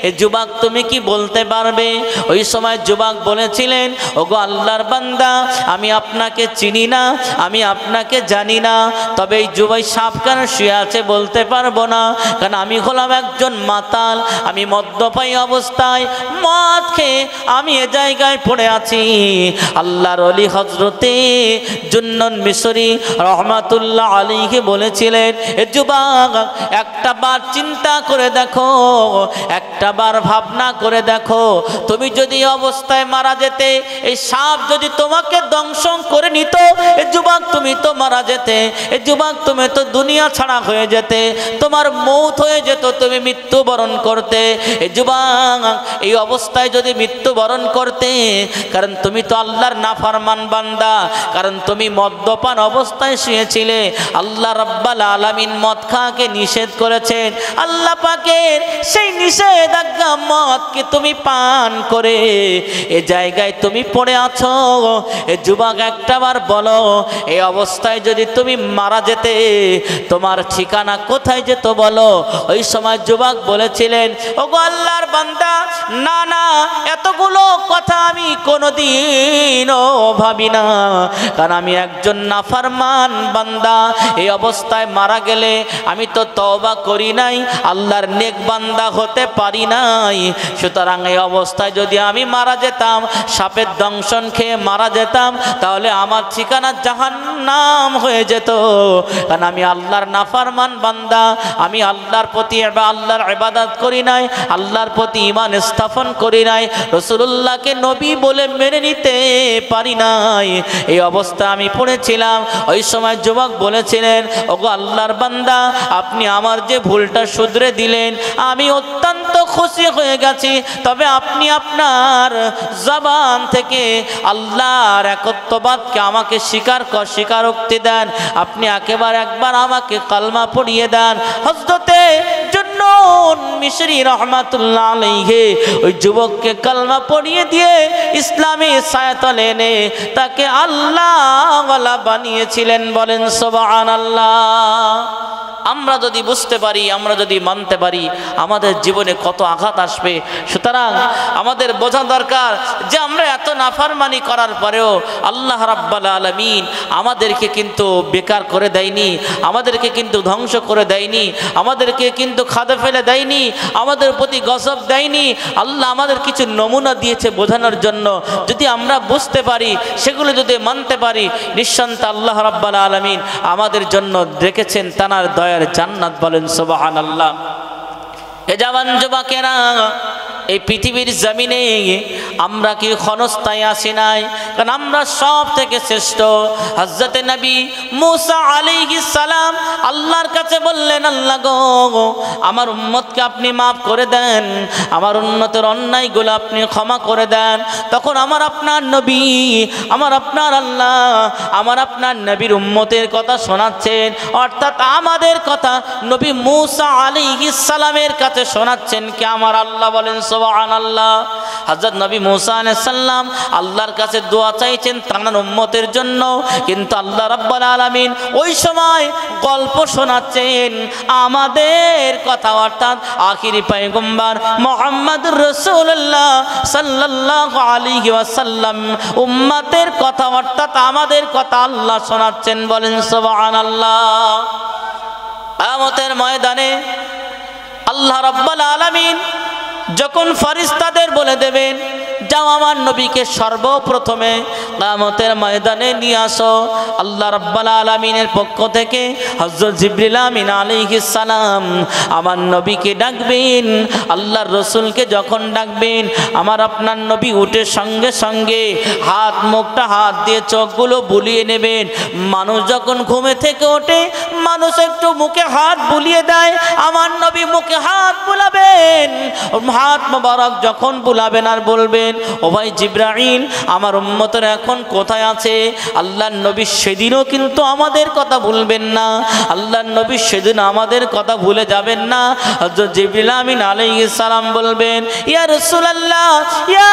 এ যুবক তুমি কি বলতে পারবে? ওই সময় যুবক বলেছিলেন, ওগো আল্লাহর বান্দা, আমি আপনাকে চিনি না, আমি আপনাকে জানি না, তবে এই যুবক সাপ কেন শুয়ে আছে বলতে পারবো না, কারণ আমি হলাম একজন মাতাল। আমি মদ্যপায়ী অবস্থায় মদ খেয়ে আমি এ জায়গায় পড়ে আছি। আল্লাহর ওলি হযরতে জুন্নুন মিশরি রহমাতুল্লাহ আলাইহি বলেছিলেন, এ যুবক একটা বার চিন্তা করে দেখো, একটা বার ভাবনা করে দেখো, তুমি যদি অবস্থায় মারা যেতে, এই সাপ যদি তোমাকে দংশন করে নিত, এ যুবক তুমি তো মারা যেতে, এ যুবক তুমি তো দুনিয়া ছাড়া হয়ে যেতে, তোমার মৌত হয়ে যেত, তুমি মৃত্যুবরণ করতে। এ যুবক এই অবস্থায় যদি মৃত্যুবরণ করতে, কারণ তুমি তো আল্লাহর নাফরমান বান্দা, কারণ তুমি মদ্যপান অবস্থায় শুয়েছিলে। আল্লাহ রাব্বুল আলামিন মদ খাওয়াকে নিষেধ করেছেন। আল্লাহ পাকের সেই নিষেধাজ্ঞা মদকে তুমি পান করে এ জায়গায় তুমি পড়ে আছো। এ যুবক একটাবার বলো, এই অবস্থায় যদি তুমি মারা যেতে, তোমার ঠিকানা কোথায় যেত বলো? ওই সময় যুবক বলেছিলেন, ওগো আল্লাহর বান্দা, না না, এতগুলো কথা আমি কোনোদিনও ভাবি না, কারণ আমি একজন নাফরমান বান্দা। এই অবস্থায় মারা গেলে আমি তো তওবা করি নাই, আল্লাহর নেক বান্দা হতে পারি নাই। সুতরাং এই অবস্থায় যদি আমি মারা যেতাম, সাপের দংশন খেয়ে মারা যেতাম, তাহলে আমার ঠিকানা জাহান্নাম হয়ে যেত, কারণ আমি আল্লাহর নাফরমান বান্দা। আমি আল্লাহর প্রতি আল্লাহর ইবাদত করি নাই, আল্লাহর প্রতি ঈমান স্থাপন করি নাই, রাসূলুল্লাহকে নবী বলে মেনে নিতে পারি নাই। এই অবস্থা আমি পড়েছিলাম। ওই সময় যুবক বলেছিলেন, ওগো আল্লাহর বান্দা, আপনি আমার যে ভুলটা শুধরে দিলেন, আমি অত্যন্ত খুশি হয়ে গেছি। তবে আপনি আপনার জবান থেকে আল্লাহর একত্ববাদকে আমাকে স্বীকারোক্তি দেন। আপনি একবার আমাকে কালমা পড়িয়ে দেন। হযরতে জুন্নুন মিশরি রহমাতুল্লাহ আলাইহি ওই যুবককে কালমা পড়িয়ে দিয়ে ইসলামী ছায়াতলে এনে তাকে আল্লাহওয়ালা বানিয়েছিলেন। বলেন সুবহানাল্লাহ। আমরা যদি বুঝতে পারি, আমরা যদি মানতে পারি, আমাদের জীবনে কত আঘাত আসবে। সুতরাং আমাদের বোঝা দরকার যে আমরা এত নাফরমানি করার পরেও আল্লাহ রাব্বুল আলামিন আমাদেরকে কিন্তু বেকার করে দেয়নি, আমাদেরকে কিন্তু ধ্বংস করে দেয়নি, আমাদেরকে কিন্তু খাদে ফেলে দেয়নি, আমাদের প্রতি গজব দেয়নি। আল্লাহ আমাদের কিছু নমুনা দিয়েছে বোঝানোর জন্য। যদি আমরা বুঝতে পারি, সেগুলো যদি মানতে পারি, নিঃসন্দেহে আল্লাহ রাব্বুল আলামিন আমাদের জন্য রেখেছেন তানার দয়ার জান্নাত। বলেন সুবহানাল্লাহ। এ জওয়ান যুবকেরা, এই পৃথিবীর জমিনে আমরা কি ক্ষণস্থায়ী আসি নাই? কারণ আমরা সব থেকে শ্রেষ্ঠ। হযরত নবী মূসা আলাইহিস সালাম আল্লাহর কাছে বললেন, আল্লাহ গো, আমার উম্মতকে আপনি মাফ করে দেন, আমার উম্মতের অন্যায়গুলো আপনি ক্ষমা করে দেন। তখন আমার আপনার নবী, আমার আপনার আল্লাহ, আমার আপনার নবীর উম্মতের কথা শোনাচ্ছেন, অর্থাৎ আমাদের কথা নবী মূসা আলাইহিস সালামের কাছে শোনাচ্ছেন কে? আমার আল্লাহ। বলেন সুবহানাল্লাহ। হযরত নবী মূসা আলাইহিস সালাম আল্লাহর কাছে দোয়া চাইছেন তার উম্মতের জন্য, কিন্তু আল্লাহ রাব্বুল আলামিন ওই সময় গল্প শোনাচ্ছেন আমাদের কথা, অর্থাৎ আখিরি পয়গম্বর মুহাম্মদুর রাসূলুল্লাহ সাল্লাল্লাহু আলাইহি ওয়াসাল্লাম উম্মতের কথা, অর্থাৎ আমাদের কথা আল্লাহ শোনাচ্ছেন। বলেন সুবহানাল্লাহ। কিয়ামতের ময়দানে আল্লাহ রাব্বুল আলামিন যখন ফেরেশতাদের বলে দেবেন, যাও আমার নবীকে সর্বপ্রথমে কিয়ামতের ময়দানে নিয়ে আসো, আল্লাহ রাব্বুল আলামিনের পক্ষ থেকে হযরত জিবরিল আমিন আলাইহিস সালাম আমার নবীকে ডাকবেন। আল্লাহর রাসূলকে যখন ডাকবেন, আমার আপনার নবী উঠে সঙ্গে সঙ্গে হাত মুখটা হাত দিয়ে চোখগুলো বুলিয়ে নেবেন। মানুষ যখন ঘুমে থেকে ওঠে, মানুষ একটু মুখে হাত বুলিয়ে দেয়, আমার নবী মুখে হাত বুলাবেন। হাত মোবারক যখন বুলাবেন আর বলবেন, ও ভাই জিবরাইল, আমার উম্মতের এখন কোথায় আছে? আল্লাহর নবী সেদিনও কিন্তু আমাদের কথা ভুলবেন না, আল্লাহর নবী সেদিন আমাদের কথা ভুলে যাবেন না। হযরত জিবরিল আমিন আলাইহিস সালাম বলবেন, ইয়া রাসূলুল্লাহ, ইয়া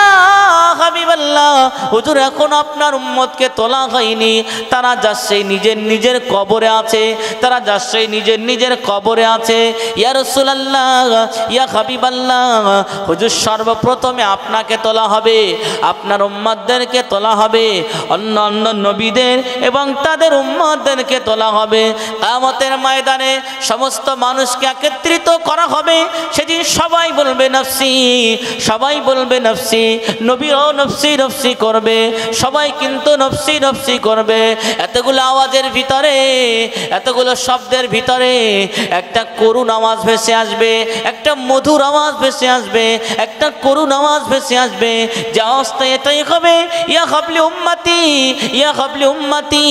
হাবিবাল্লাহ, হুজুর এখন আপনার উম্মতকে তোলা হয়নি, তারা যাচ্ছে নিজের নিজের কবরে আছে, তারা যাচ্ছে নিজের নিজের কবরে আছে। ইয়া রাসূলুল্লাহ, ইয়া হাবিবাল্লাহ, হুজুর সর্বপ্রথমে আপনাকে তোলা হবে, আপনার উম্মতদেরকে তোলা হবে, অন্য অন্য নবীদের এবং তাদের উম্মতদেরকে তোলা হবে। কিয়ামতের ময়দানে সমস্ত মানুষকে একত্রিত করা হবে। সেদিন সবাই বলবে নফসি, সবাই বলবে নফসি, নবীও নফসি নফসি করবে, সবাই কিন্তু নফসি নফসি করবে। এতগুলো আওয়াজের ভিতরে, এতগুলো শব্দের ভিতরে একটা করুণ আওয়াজ ভেসে আসবে, একটা মধুর আওয়াজ ভেসে আসবে, একটা করুণ আওয়াজ ভেসে আসবে। যে অবস্থা এটাই হবে, ইয়া হাবলি উম্মতি, ইয়া হাবলি উম্মতি,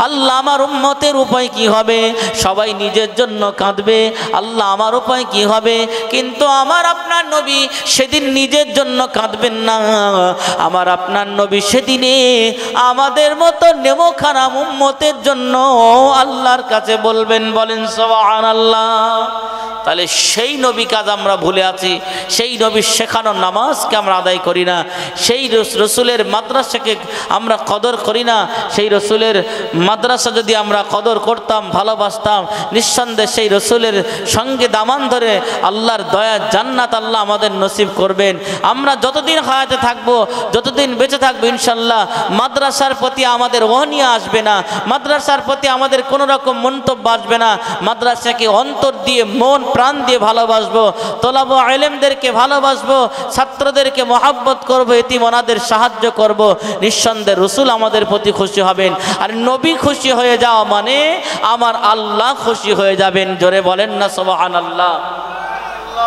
আল্লাহ আমার উম্মতের উপায় কি হবে? সবাই নিজের জন্য কাঁদবে, আল্লাহ আমার উপায় কি হবে? কিন্তু আমার আপনার নবী সেদিন নিজের জন্য কাঁদবেন না, আমার আপনার নবী সেদিনে আমাদের মতো নেমোখারাম উম্মতের জন্য আল্লাহর কাছে বলবেন। বলেন সুবহানাল্লাহ। তাহলে সেই নবী কাজ আমরা ভুলে আছি, সেই নবীর শেখানো নামাজকে আমরা আদায় করি না, সেই রসুলের মাদ্রাসাকে আমরা কদর করি না। সেই রসুলের মাদ্রাসা যদি আমরা কদর করতাম, ভালোবাসতাম, নিঃসন্দেহে সেই রসুলের সঙ্গে দামান ধরে আল্লাহর দয়া জান্নাত আল্লাহ আমাদের নসিব করবেন। আমরা যতদিন হায়াতে থাকবো, যতদিন বেঁচে থাকবো, ইনশাল্লাহ মাদ্রাসার প্রতি আমাদের ওহনিয়া আসবে না, মাদ্রাসার প্রতি আমাদের কোনো রকম মন্তব্য আসবে না। মাদ্রাসাকে অন্তর দিয়ে, মন প্রাণ দিয়ে ভালোবাসবো, তোলাবো, আলেমদেরকে ভালোবাসবো, ছাত্রদেরকে মহাব্বত করবো, এতিমনাদের সাহায্য করব। নিঃসন্দেহে রসুল আমাদের প্রতি খুশি হবেন। আর নবী খুশি হয়ে যাওয়া মানে আমার আল্লাহ খুশি হয়ে যাবেন। জোরে বলেন না সুবহানাল্লাহ।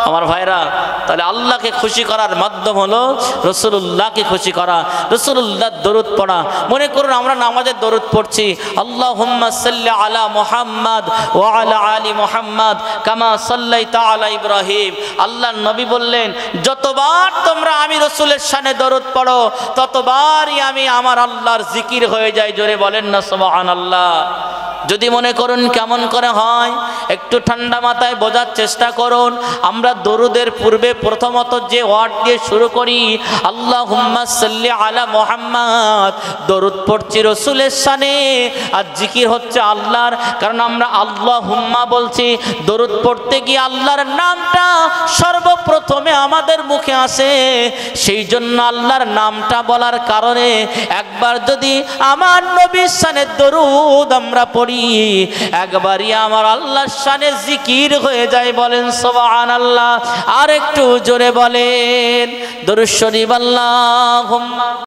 আমার ভাইরা, তাহলে আল্লাহকে খুশি করার মাধ্যম হলো রাসূলুল্লাহকে খুশি করা, রাসূলুল্লাহর দরুদ পড়া। মনে করুন আমরা নামাজের দরুদ পড়ছি, আল্লাহুম্মা সাল্লি আলা মুহাম্মাদ ওয়া আলা আলি মুহাম্মাদ কামা সাল্লাইতা আলা ইব্রাহিম। আল্লাহর নবী বললেন, যতবার তোমরা আমি রাসূলের শানে দরুদ পড়ো, ততবারই আমি আমার আল্লাহর জিকির হয়ে যাই। জোরে বলেন না সুবহানাল্লাহ। যদি মনে করুন কেমন করে হয়, একটু ঠান্ডা মাথায় বোঝার চেষ্টা করুন। আমরা দরুদের পূর্বে প্রথমত যে ওয়ার্ড দিয়ে শুরু করি, আল্লাহুম্মা সাল্লি আলা মুহাম্মাদ, দরুদ পড়ছি রসুলের শানে, আর জিকির হচ্ছে আল্লাহর। কারণ আমরা আল্লাহুম্মা বলছি, দরুদ পড়তে গিয়ে আল্লাহর নামটা সর্বপ্রথমে আমাদের মুখে আসে, সেই জন্য আল্লাহর নামটা বলার কারণে একবার যদি আমার নবীর শানে দরুদ আমরা পড়ি, একবারই আমার আল্লাহর শানে জিকির হয়ে যায়। বলেন সুবহানাল্লাহ। আর একটু জোরে বলেন দরুদ শরীফ। আল্লাহুম্মা